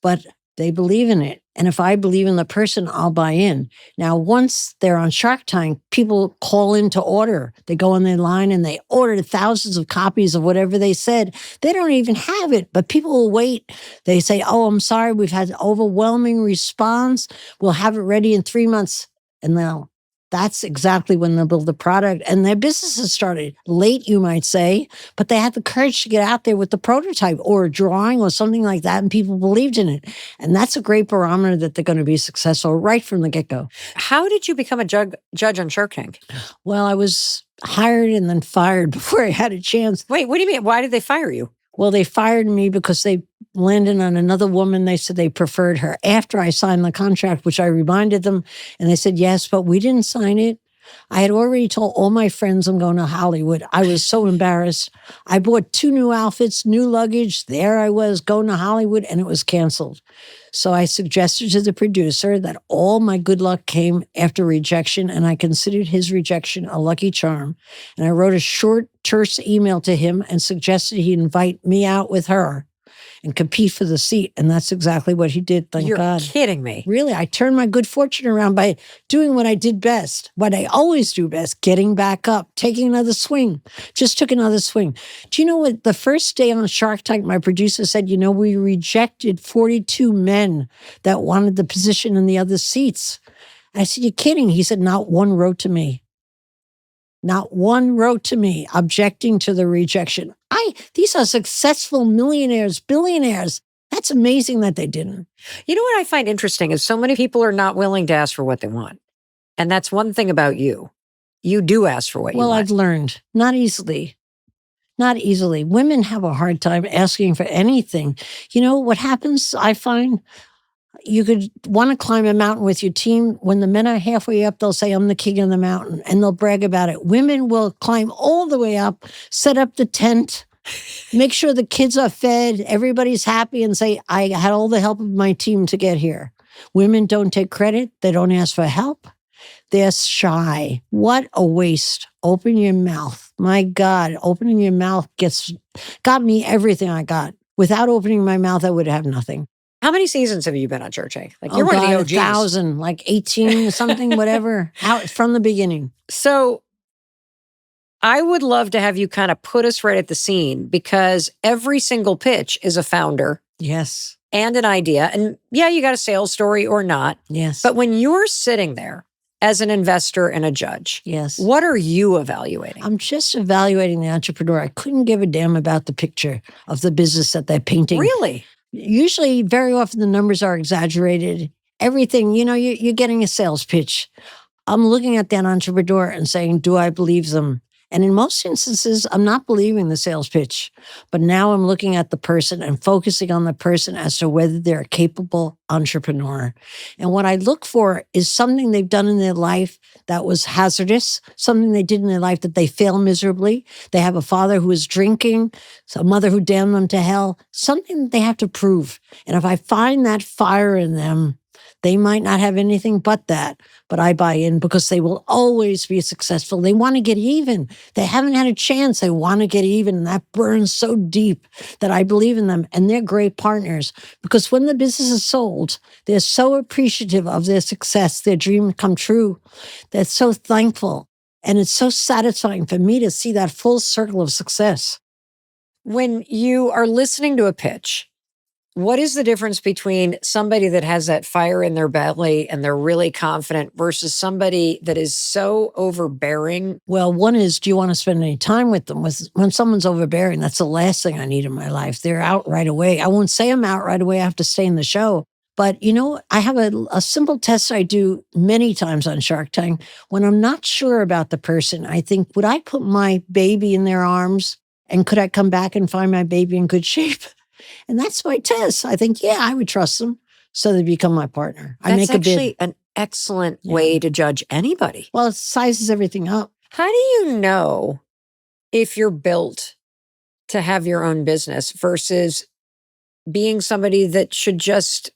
but they believe in it. And if I believe in the person, I'll buy in. Now, once they're on Shark Tank, people call in to order. They go on their line and they order thousands of copies of whatever they said. They don't even have it, but people will wait. They say, oh, I'm sorry, we've had overwhelming response. We'll have it ready in 3 months. And now that's exactly when they'll build the product. And their business has started late, you might say, but they had the courage to get out there with the prototype or a drawing or something like that, and people believed in it. And that's a great barometer that they're going to be successful right from the get-go. How did you become a judge on Shark Tank? Well, I was hired and then fired before I had a chance. Wait, what do you mean? Why did they fire you? Well, they fired me because they landed on another woman. They said they preferred her after I signed the contract, which I reminded them. And they said, yes, but we didn't sign it. I had already told all my friends I'm going to Hollywood. I was so embarrassed. I bought 2 new outfits, new luggage. There I was going to Hollywood, and it was canceled. So I suggested to the producer that all my good luck came after rejection, and I considered his rejection a lucky charm. And I wrote a short, terse email to him and suggested he invite me out with her and compete for the seat. And that's exactly what he did, thank God. You're kidding me. Really, I turned my good fortune around by doing what I did best, what I always do best, getting back up, taking another swing. Just took another swing. Do you know what? The first day on Shark Tank, my producer said, you know, we rejected 42 men that wanted the position in the other seats. I said, you're kidding. He said, not one wrote to me. Not one wrote to me objecting to the rejection. These are successful millionaires, billionaires. That's amazing that they didn't. You know what I find interesting is so many people are not willing to ask for what they want. And that's one thing about you. You do ask for what you want. Well, I've learned. Not easily. Not easily. Women have a hard time asking for anything. You know what happens, I find? You could want to climb a mountain with your team. When the men are halfway up, they'll say, I'm the king of the mountain, and they'll brag about it. Women will climb all the way up, set up the tent, make sure the kids are fed, everybody's happy, and say, I had all the help of my team to get here. Women don't take credit. They don't ask for help. They're shy. What a waste. Open your mouth. My God, opening your mouth got me everything I got. Without opening my mouth, I would have nothing. How many seasons have you been on Shark Tank? Like you're one of the OGs. 1,000, like 18 or something, whatever, out from the beginning. So I would love to have you kind of put us right at the scene, because every single pitch is a founder. Yes. And an idea. And yeah, you got a sales story or not. Yes. But when you're sitting there as an investor and a judge, yes, what are you evaluating? I'm just evaluating the entrepreneur. I couldn't give a damn about the picture of the business that they're painting. Really? Usually, very often, the numbers are exaggerated. Everything, you know, you're getting a sales pitch. I'm looking at that entrepreneur and saying, do I believe them? And in most instances, I'm not believing the sales pitch, but now I'm looking at the person and focusing on the person as to whether they're a capable entrepreneur. And what I look for is something they've done in their life that was hazardous, something they did in their life that they failed miserably. They have a father who is drinking, a mother who damned them to hell, something that they have to prove. And if I find that fire in them, they might not have anything but that, but I buy in because they will always be successful. They want to get even. They haven't had a chance. They want to get even. And that burns so deep that I believe in them. And they're great partners because when the business is sold, they're so appreciative of their success, their dream come true. They're so thankful. And it's so satisfying for me to see that full circle of success. When you are listening to a pitch, what is the difference between somebody that has that fire in their belly and they're really confident versus somebody that is so overbearing? Well, one is, do you want to spend any time with them? When someone's overbearing, that's the last thing I need in my life. They're out right away. I won't say I'm out right away. I have to stay in the show. But, I have a simple test I do many times on Shark Tank. When I'm not sure about the person, I think, would I put my baby in their arms? And could I come back and find my baby in good shape? And that's my test. I think, yeah, I would trust them. So they become my partner. I make a bid. That's actually an excellent way to judge anybody. Well, it sizes everything up. How do you know if you're built to have your own business versus being somebody that should just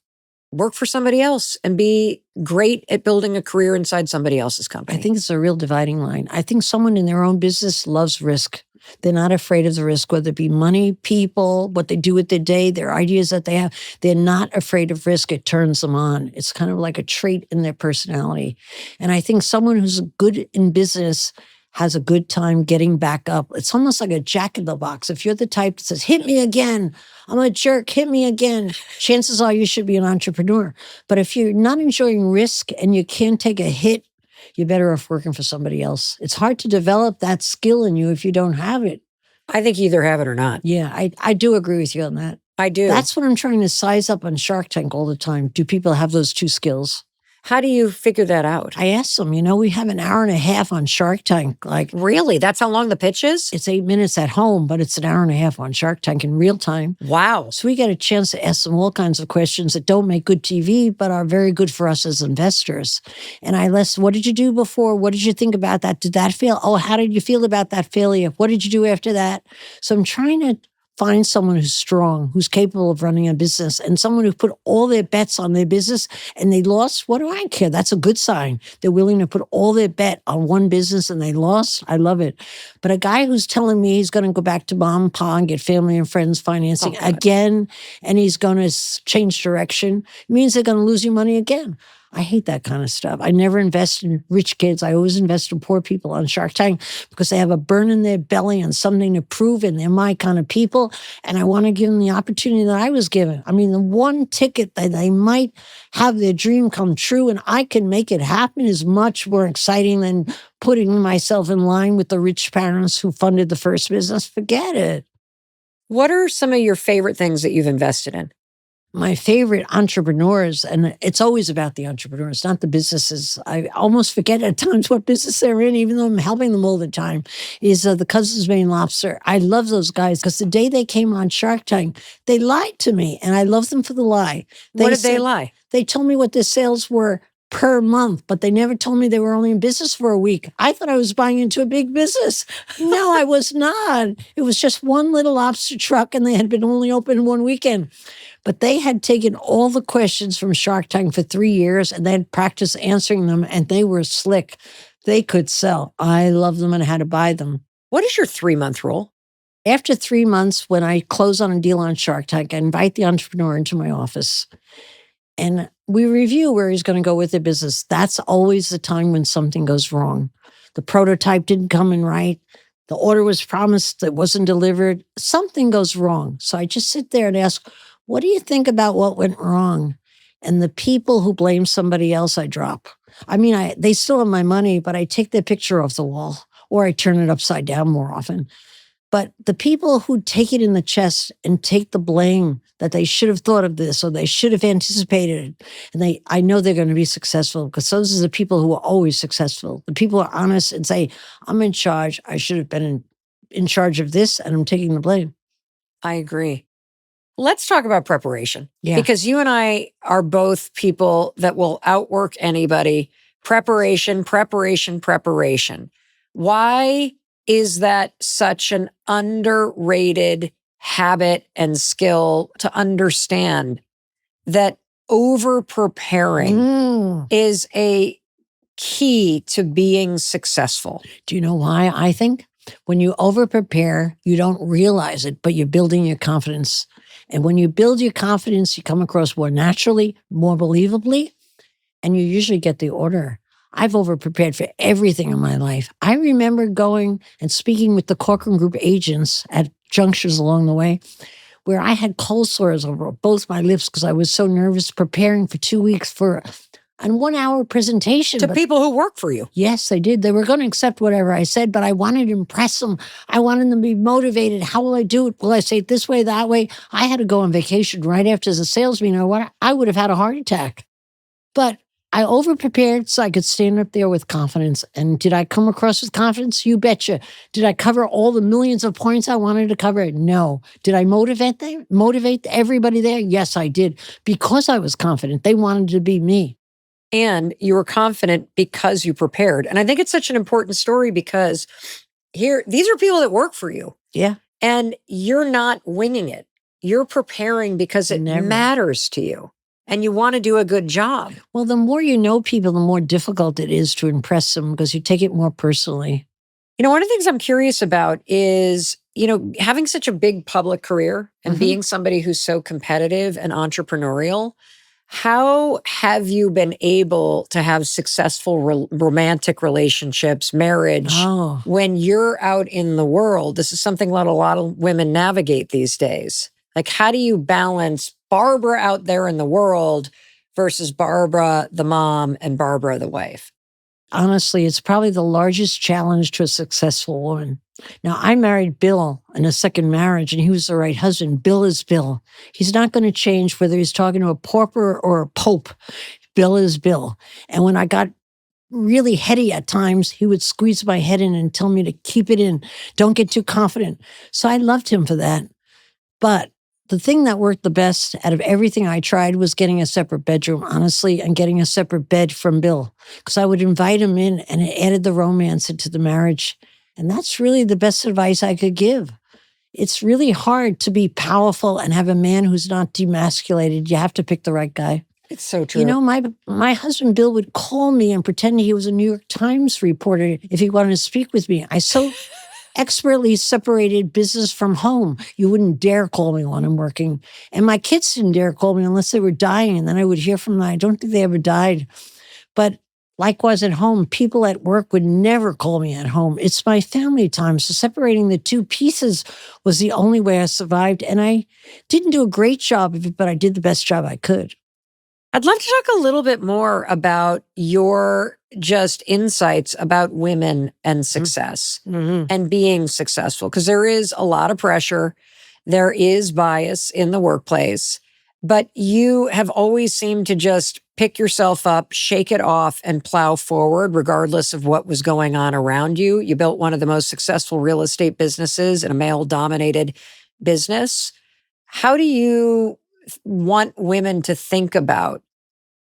work for somebody else and be great at building a career inside somebody else's company? I think it's a real dividing line. I think someone in their own business loves risk. They're not afraid of the risk, whether it be money, people, what they do with their day, their ideas that they have. They're not afraid of risk. It turns them on. It's kind of like a trait in their personality. And I think someone who's good in business has a good time getting back up. It's almost like a jack in the box. If you're the type that says, hit me again, I'm a jerk, hit me again, chances are you should be an entrepreneur. But if you're not enjoying risk and you can't take a hit, you're better off working for somebody else. It's hard to develop that skill in you if you don't have it. I think you either have it or not. Yeah, I do agree with you on that. I do. That's what I'm trying to size up on Shark Tank all the time. Do people have those two skills? How do you figure that out? I asked them, we have an hour and a half on Shark Tank. Really? That's how long the pitch is? It's 8 minutes at home, but it's an hour and a half on Shark Tank in real time. Wow. So we get a chance to ask them all kinds of questions that don't make good TV, but are very good for us as investors. And I list, what did you do before? What did you think about that? Did that fail? Oh, how did you feel about that failure? What did you do after that? So I'm trying to find someone who's strong, who's capable of running a business, and someone who put all their bets on their business and they lost. What do I care? That's a good sign. They're willing to put all their bet on one business and they lost. I love it. But a guy who's telling me he's going to go back to mom and pa and get family and friends financing again, and he's going to change direction, means they're going to lose you money again. I hate that kind of stuff. I never invest in rich kids. I always invest in poor people on Shark Tank because they have a burn in their belly and something to prove, and they're my kind of people. And I want to give them the opportunity that I was given. I mean, the one ticket that they might have their dream come true and I can make it happen is much more exciting than putting myself in line with the rich parents who funded the first business. Forget it. What are some of your favorite things that you've invested in? My favorite entrepreneurs, and it's always about the entrepreneurs, not the businesses. I almost forget at times what business they're in, even though I'm helping them all the time, is the Cousins Maine Lobster. I love those guys because the day they came on Shark Tank, they lied to me, and I love them for the lie. What did they lie? They told me what their sales were per month, but they never told me they were only in business for a week. I thought I was buying into a big business. No, I was not. It was just one little lobster truck, and they had been only open one weekend. But they had taken all the questions from Shark Tank for 3 years, and they had practiced answering them, and they were slick. They could sell. I love them and I had to buy them. What is your 3-month rule? After 3 months, when I close on a deal on Shark Tank, I invite the entrepreneur into my office, and we review where he's going to go with the business. That's always the time when something goes wrong. The prototype didn't come in right. The order was promised, it wasn't delivered. Something goes wrong. So I just sit there and ask, what do you think about what went wrong? And the people who blame somebody else, I drop. I mean, they still have my money, but I take their picture off the wall or I turn it upside down more often. But the people who take it in the chest and take the blame that they should have thought of this or they should have anticipated it, and I know they're going to be successful because those are the people who are always successful. The people who are honest and say, I'm in charge. I should have been in charge of this and I'm taking the blame. I agree. Let's talk about preparation. Yeah. Because you and I are both people that will outwork anybody. Preparation, preparation, preparation. Why is that such an underrated habit and skill to understand that over preparing is a key to being successful? Do you know why? I think when you over prepare, you don't realize it, but you're building your confidence. And when you build your confidence, you come across more naturally, more believably, and you usually get the order. I've over prepared for everything in my life. I remember going and speaking with the Corcoran Group agents at junctures along the way where I had cold sores over both my lips because I was so nervous preparing for 2 weeks for a 1-hour presentation. To people who work for you. Yes, they did. They were going to accept whatever I said, but I wanted to impress them. I wanted them to be motivated. How will I do it? Will I say it this way, that way? I had to go on vacation right after the sales meeting. I would have had a heart attack. But I over-prepared so I could stand up there with confidence. And did I come across with confidence? You betcha. Did I cover all the millions of points I wanted to cover? No. Did I motivate everybody there? Yes, I did. Because I was confident. They wanted to be me. And you were confident because you prepared. And I think it's such an important story because these are people that work for you. Yeah. And you're not winging it. You're preparing because it matters to you. And you want to do a good job. Well, the more you know people, the more difficult it is to impress them because you take it more personally. You know, one of the things I'm curious about is, having such a big public career and being somebody who's so competitive and entrepreneurial, how have you been able to have successful romantic relationships, marriage, when you're out in the world? This is something that a lot of women navigate these days. Like, how do you balance Barbara out there in the world versus Barbara, the mom, and Barbara, the wife? Honestly, it's probably the largest challenge to a successful woman. Now, I married Bill in a second marriage, and he was the right husband. Bill is Bill. He's not going to change whether he's talking to a pauper or a pope. Bill is Bill. And when I got really heady at times, he would squeeze my head in and tell me to keep it in. Don't get too confident. So I loved him for that. But the thing that worked the best out of everything I tried was getting a separate bedroom, honestly, and getting a separate bed from Bill. Because I would invite him in and it added the romance into the marriage. And that's really the best advice I could give. It's really hard to be powerful and have a man who's not demasculated. You have to pick the right guy. It's so true. You know, my husband, Bill, would call me and pretend he was a New York Times reporter if he wanted to speak with me. I so expertly separated business from home. You wouldn't dare call me when I'm working. And my kids didn't dare call me unless they were dying. And then I would hear from them. I don't think they ever died. But likewise at home, people at work would never call me at home. It's my family time. So separating the two pieces was the only way I survived. And I didn't do a great job of it, but I did the best job I could. I'd love to talk a little bit more about your just insights about women and success and being successful, because there is a lot of pressure. There is bias in the workplace, but you have always seemed to just pick yourself up, shake it off, and plow forward regardless of what was going on around you. You built one of the most successful real estate businesses in a male-dominated business. How do you want women to think about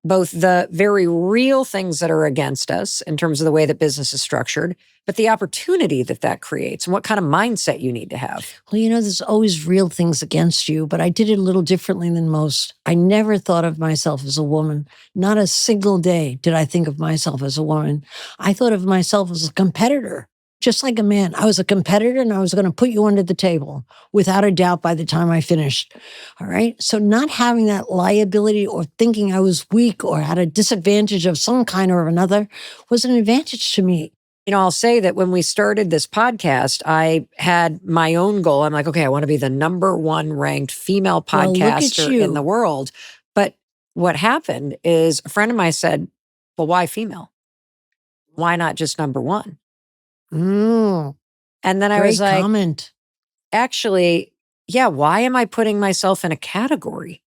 both the very real things that are against us in terms of the way that business is structured, but the opportunity that creates and what kind of mindset you need to have? Well, you know, there's always real things against you, but I did it a little differently than most. I never thought of myself as a woman. Not a single day did I think of myself as a woman. I thought of myself as a competitor. Just like a man, I was a competitor and I was going to put you under the table without a doubt by the time I finished. All right. So not having that liability or thinking I was weak or had a disadvantage of some kind or another was an advantage to me. You know, I'll say that when we started this podcast, I had my own goal. I'm like, okay, I want to be the #1 ranked female podcaster in the world. But what happened is a friend of mine said, well, why female? Why not just #1? And then I was like, comment. actually, yeah, why am I putting myself in a category?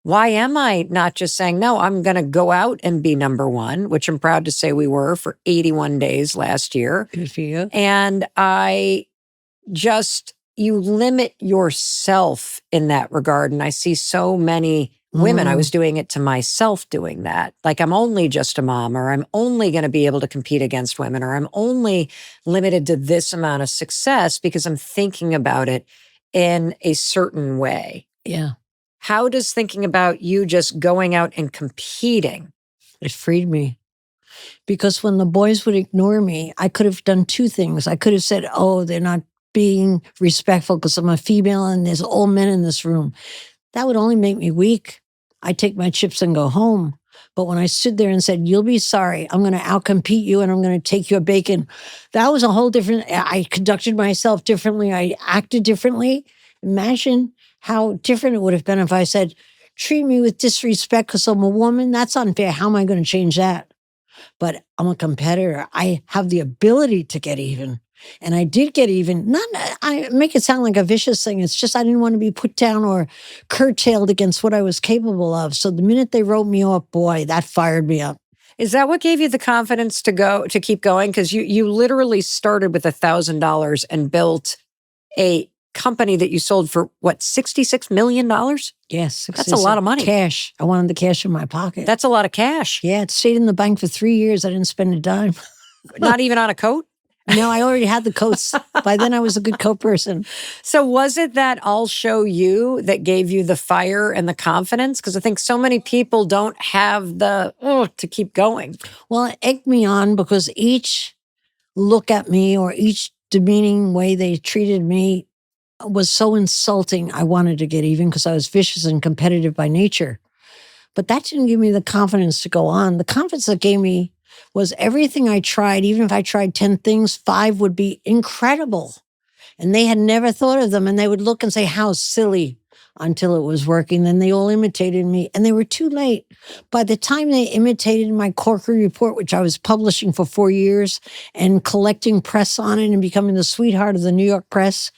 Why am I not just saying, no, I'm going to go out and be number one, which I'm proud to say we were for 81 days last year. Good for you. And you limit yourself in that regard. And I see so many women, I was doing it to myself doing that. Like, I'm only just a mom, or I'm only going to be able to compete against women, or I'm only limited to this amount of success because I'm thinking about it in a certain way. Yeah. How does thinking about you just going out and competing? It freed me. Because when the boys would ignore me, I could have done two things. I could have said, oh, they're not being respectful because I'm a female and there's all men in this room. That would only make me weak. I'd take my chips and go home. But when I stood there and said, you'll be sorry, I'm going to outcompete you and I'm going to take your bacon, that was a whole different, I conducted myself differently. I acted differently. Imagine how different it would have been if I said, treat me with disrespect because I'm a woman. That's unfair. How am I going to change that? But I'm a competitor. I have the ability to get even. And I did get even. I make it sound like a vicious thing. It's just I didn't want to be put down or curtailed against what I was capable of. So the minute they wrote me off, boy, that fired me up. Is that what gave you the confidence to keep going? Because you literally started with $1,000 and built a company that you sold for what, $66 million? Yes. That's a lot of money. Cash. I wanted the cash in my pocket. That's a lot of cash. Yeah, it stayed in the bank for 3 years. I didn't spend a dime. Not even on a coat? No, I already had the coats. By then I was a good coat person. So was it that I'll show you that gave you the fire and the confidence? Because I think so many people don't have the to keep going. Well, it egged me on because each look at me or each demeaning way they treated me was so insulting. I wanted to get even because I was vicious and competitive by nature. But that didn't give me the confidence to go on. The confidence that gave me was everything I tried, even if I tried 10 things, 5 would be incredible. And they had never thought of them. And they would look and say, how silly, until it was working. Then they all imitated me and they were too late. By the time they imitated my Corcoran report, which I was publishing for 4 years and collecting press on it and becoming the sweetheart of the New York press,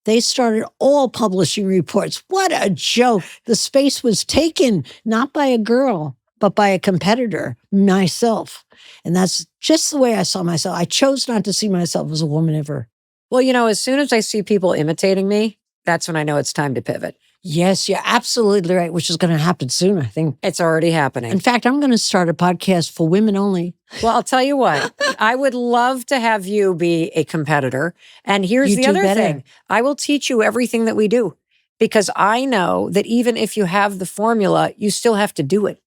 they started all publishing reports. What a joke. The space was taken, not by a girl, but by a competitor, myself. And that's just the way I saw myself. I chose not to see myself as a woman ever. Well, as soon as I see people imitating me, that's when I know it's time to pivot. Yes, you're absolutely right, which is going to happen soon, I think. It's already happening. In fact, I'm going to start a podcast for women only. Well, I'll tell you what, I would love to have you be a competitor. And here's the other thing. I will teach you everything that we do because I know that even if you have the formula, you still have to do it.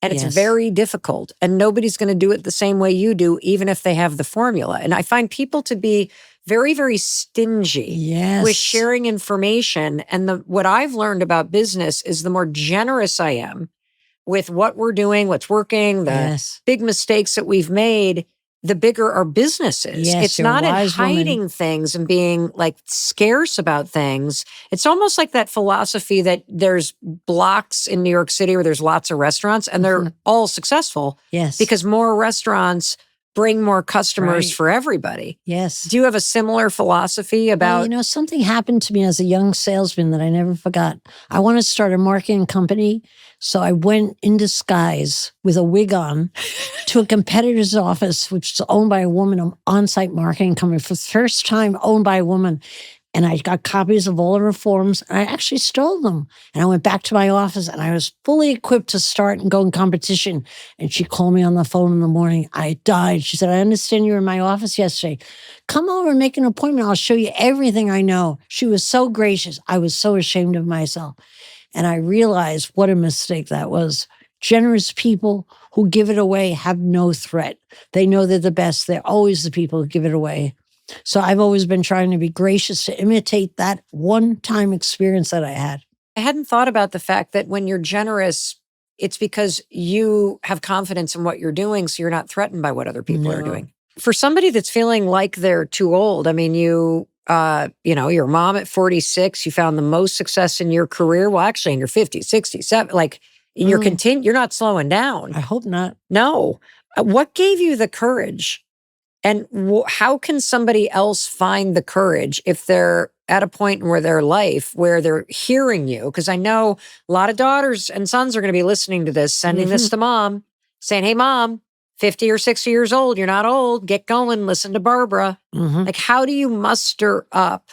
And it's very difficult. And nobody's going to do it the same way you do, even if they have the formula. And I find people to be very, very stingy with sharing information. And what I've learned about business is the more generous I am with what we're doing, what's working, the big mistakes that we've made, the bigger our business is. It's not in hiding things and being like scarce about things. It's almost like that philosophy that there's blocks in New York City where there's lots of restaurants and they're all successful. Yes. Because more restaurants bring more customers for everybody. Yes. Do you have a similar philosophy about? Well, something happened to me as a young salesman that I never forgot. I wanted to start a marketing company. So I went in disguise with a wig on to a competitor's office, which is owned by a woman, an on-site marketing company for the first time owned by a woman. And I got copies of all of her forms and I actually stole them. And I went back to my office and I was fully equipped to start and go in competition. And she called me on the phone in the morning. I died. She said, I understand you were in my office yesterday. Come over and make an appointment. I'll show you everything I know. She was so gracious. I was so ashamed of myself. And I realized what a mistake that was. Generous people who give it away have no threat. They know they're the best. They're always the people who give it away. So I've always been trying to be gracious to imitate that one-time experience that I had. I hadn't thought about the fact that when you're generous, it's because you have confidence in what you're doing, so you're not threatened by what other people are doing. For somebody that's feeling like they're too old, I mean, you're a mom at 46, you found the most success in your career. Well, actually in your 50s, 60s, 70s, like you're not slowing down. I hope not. No. What gave you the courage? And how can somebody else find the courage if they're at a point where their life where they're hearing you, because I know a lot of daughters and sons are going to be listening to this, sending this to mom, saying, hey, mom, 50 or 60 years old, you're not old, get going, listen to Barbara. Like, how do you muster up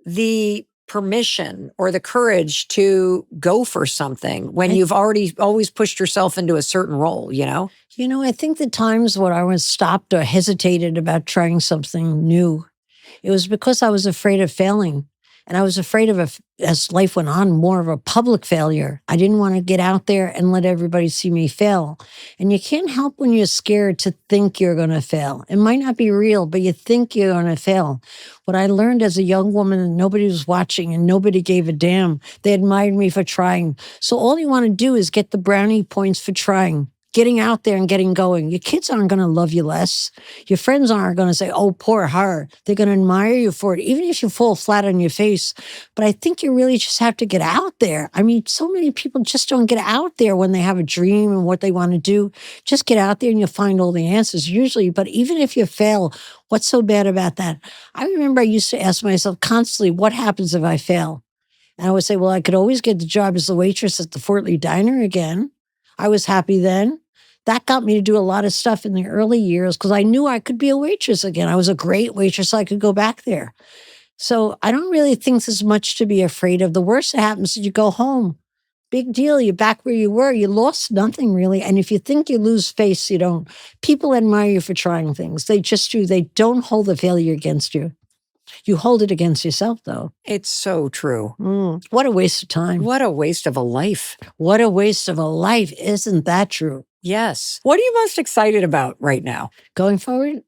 the permission or the courage to go for something when you've always pushed yourself into a certain role, you know? You know, I think the times when I was stopped or hesitated about trying something new, it was because I was afraid of failing. And I was afraid of, as life went on, more of a public failure. I didn't want to get out there and let everybody see me fail. And you can't help when you're scared to think you're going to fail. It might not be real, but you think you're going to fail. What I learned as a young woman, and nobody was watching and nobody gave a damn. They admired me for trying. So all you want to do is get the brownie points for trying. Getting out there and getting going. Your kids aren't going to love you less. Your friends aren't going to say, oh, poor her. They're going to admire you for it, even if you fall flat on your face. But I think you really just have to get out there. I mean, so many people just don't get out there when they have a dream and what they want to do. Just get out there and you'll find all the answers usually. But even if you fail, what's so bad about that? I remember I used to ask myself constantly, what happens if I fail? And I would say, well, I could always get the job as the waitress at the Fort Lee Diner again. I was happy then. That got me to do a lot of stuff in the early years because I knew I could be a waitress again. I was a great waitress. So I could go back there. So I don't really think there's much to be afraid of. The worst that happens is you go home. Big deal. You're back where you were. You lost nothing really. And if you think you lose face, you don't. People admire you for trying things. They just do. They don't hold the failure against you. You hold it against yourself, though. It's so true. What a waste of time. What a waste of a life. What a waste of a life. Isn't that true? Yes. What are you most excited about right now? Going forward,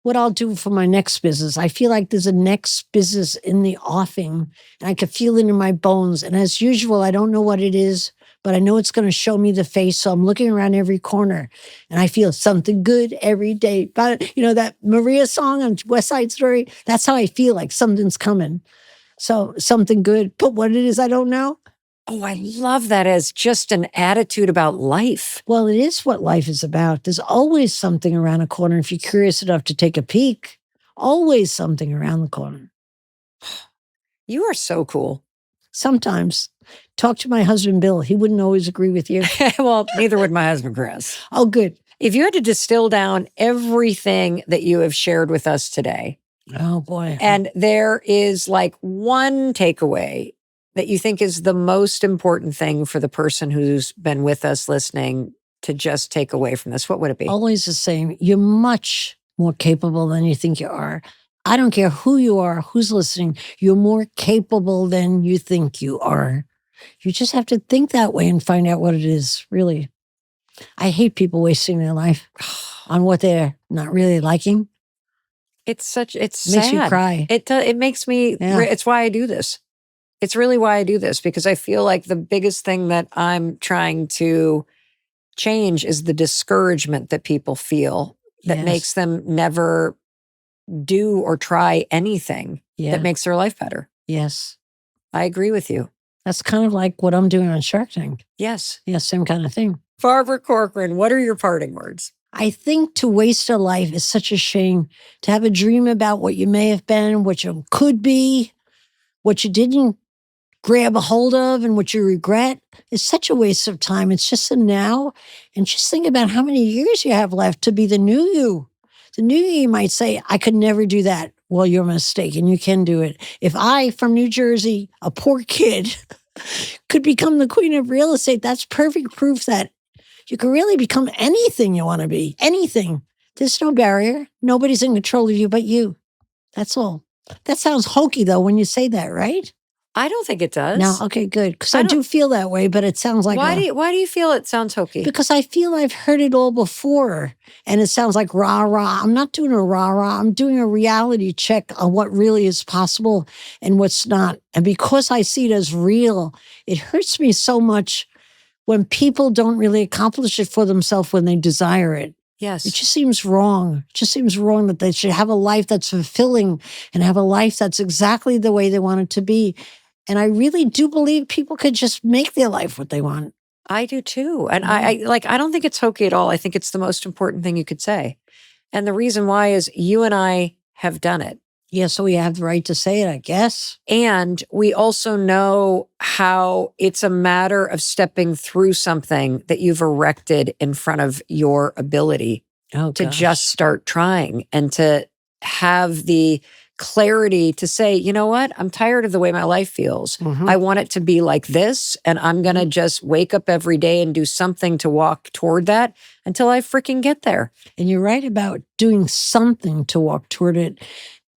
what I'll do for my next business. I feel like there's a next business in the offing, and I can feel it in my bones. And as usual, I don't know what it is, but I know it's going to show me the face. So I'm looking around every corner, and I feel something good every day. But you know that Maria song on West Side Story? That's how I feel, like something's coming. So something good. But what it is, I don't know. Oh, I love that as just an attitude about life. Well, it is what life is about. There's always something around a corner if you're curious enough to take a peek. Always something around the corner. You are so cool. Sometimes. Talk to my husband, Bill. He wouldn't always agree with you. Well, neither would my husband, Chris. Oh, good. If you had to distill down everything that you have shared with us today, oh boy, and there is like one takeaway that you think is the most important thing for the person who's been with us listening to just take away from this, what would it be? Always the same. You're much more capable than you think you are. I don't care who you are, who's listening. You're more capable than you think you are. You just have to think that way and find out what it is, really. I hate people wasting their life on what they're not really liking. It's sad. Makes you cry. It makes me, It's why I do this. It's really why I do this, because I feel like the biggest thing that I'm trying to change is the discouragement that people feel that makes them never do or try anything that makes their life better. Yes. I agree with you. That's kind of like what I'm doing on Shark Tank. Yes. Yeah, same kind of thing. Barbara Corcoran, what are your parting words? I think to waste a life is such a shame. To have a dream about what you may have been, what you could be, what you didn't grab a hold of and what you regret is such a waste of time. It's just a now. And just think about how many years you have left to be the new you. The new you might say, I could never do that. Well, you're mistaken. You can do it. If I, from New Jersey, a poor kid, could become the queen of real estate, that's perfect proof that you can really become anything you want to be. Anything. There's no barrier. Nobody's in control of you but you. That's all. That sounds hokey, though, when you say that, right? I don't think it does. No, okay, good. Because I do feel that way, but it sounds like why do you feel it sounds hokey? Because I feel I've heard it all before, and it sounds like rah-rah. I'm not doing a rah-rah. I'm doing a reality check on what really is possible and what's not. And because I see it as real, it hurts me so much when people don't really accomplish it for themselves when they desire it. Yes. It just seems wrong. It just seems wrong that they should have a life that's fulfilling and have a life that's exactly the way they want it to be. And I really do believe people could just make their life what they want. I do too. And I don't think it's hokey at all. I think it's the most important thing you could say. And the reason why is you and I have done it. Yeah, so we have the right to say it, I guess. And we also know how it's a matter of stepping through something that you've erected in front of your ability Oh, to gosh. just start trying and to have the clarity to say, you know what? I'm tired of the way my life feels. I want it to be like this. And I'm going to just wake up every day and do something to walk toward that until I freaking get there. And you're right about doing something to walk toward it.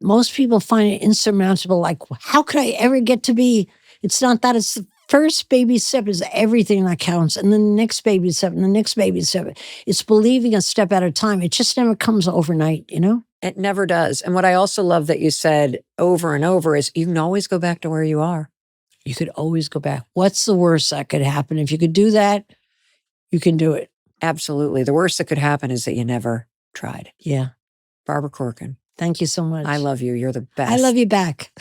Most people find it insurmountable. Like, how could I ever get to be? It's not that. It's the first baby step is everything that counts. And then the next baby step and the next baby step. It's believing a step at a time. It just never comes overnight, you know? It never does. And what I also love that you said over and over is you can always go back to where you are. You could always go back. What's the worst that could happen? If you could do that, you can do it. Absolutely. The worst that could happen is that you never tried. Yeah. Barbara Corcoran. Thank you so much. I love you. You're the best. I love you back.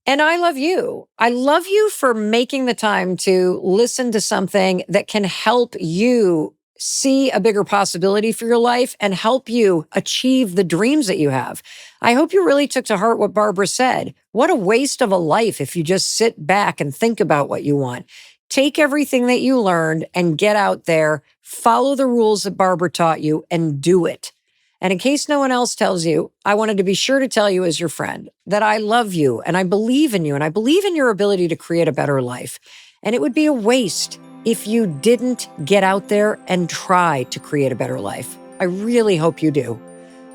And I love you. I love you for making the time to listen to something that can help you see a bigger possibility for your life and help you achieve the dreams that you have. I hope you really took to heart what Barbara said. What a waste of a life if you just sit back and think about what you want. Take everything that you learned and get out there, follow the rules that Barbara taught you, and do it. And in case no one else tells you, I wanted to be sure to tell you as your friend that I love you and I believe in you and I believe in your ability to create a better life. And it would be a waste if you didn't get out there and try to create a better life. I really hope you do.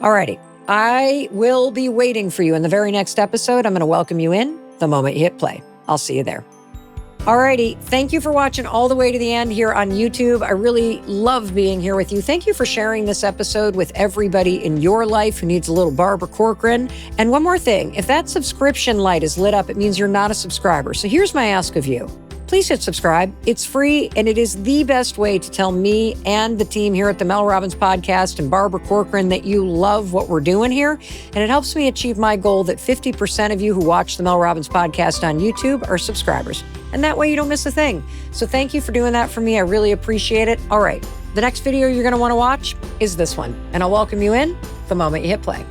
Alrighty, I will be waiting for you in the very next episode. I'm going to welcome you in the moment you hit play. I'll see you there. Alrighty, thank you for watching all the way to the end here on YouTube. I really love being here with you. Thank you for sharing this episode with everybody in your life who needs a little Barbara Corcoran. And one more thing, if that subscription light is lit up, it means you're not a subscriber. So here's my ask of you. Please hit subscribe. It's free, and it is the best way to tell me and the team here at the Mel Robbins Podcast and Barbara Corcoran that you love what we're doing here. And it helps me achieve my goal that 50% of you who watch the Mel Robbins Podcast on YouTube are subscribers. And that way you don't miss a thing. So thank you for doing that for me. I really appreciate it. All right, the next video you're going to want to watch is this one. And I'll welcome you in the moment you hit play.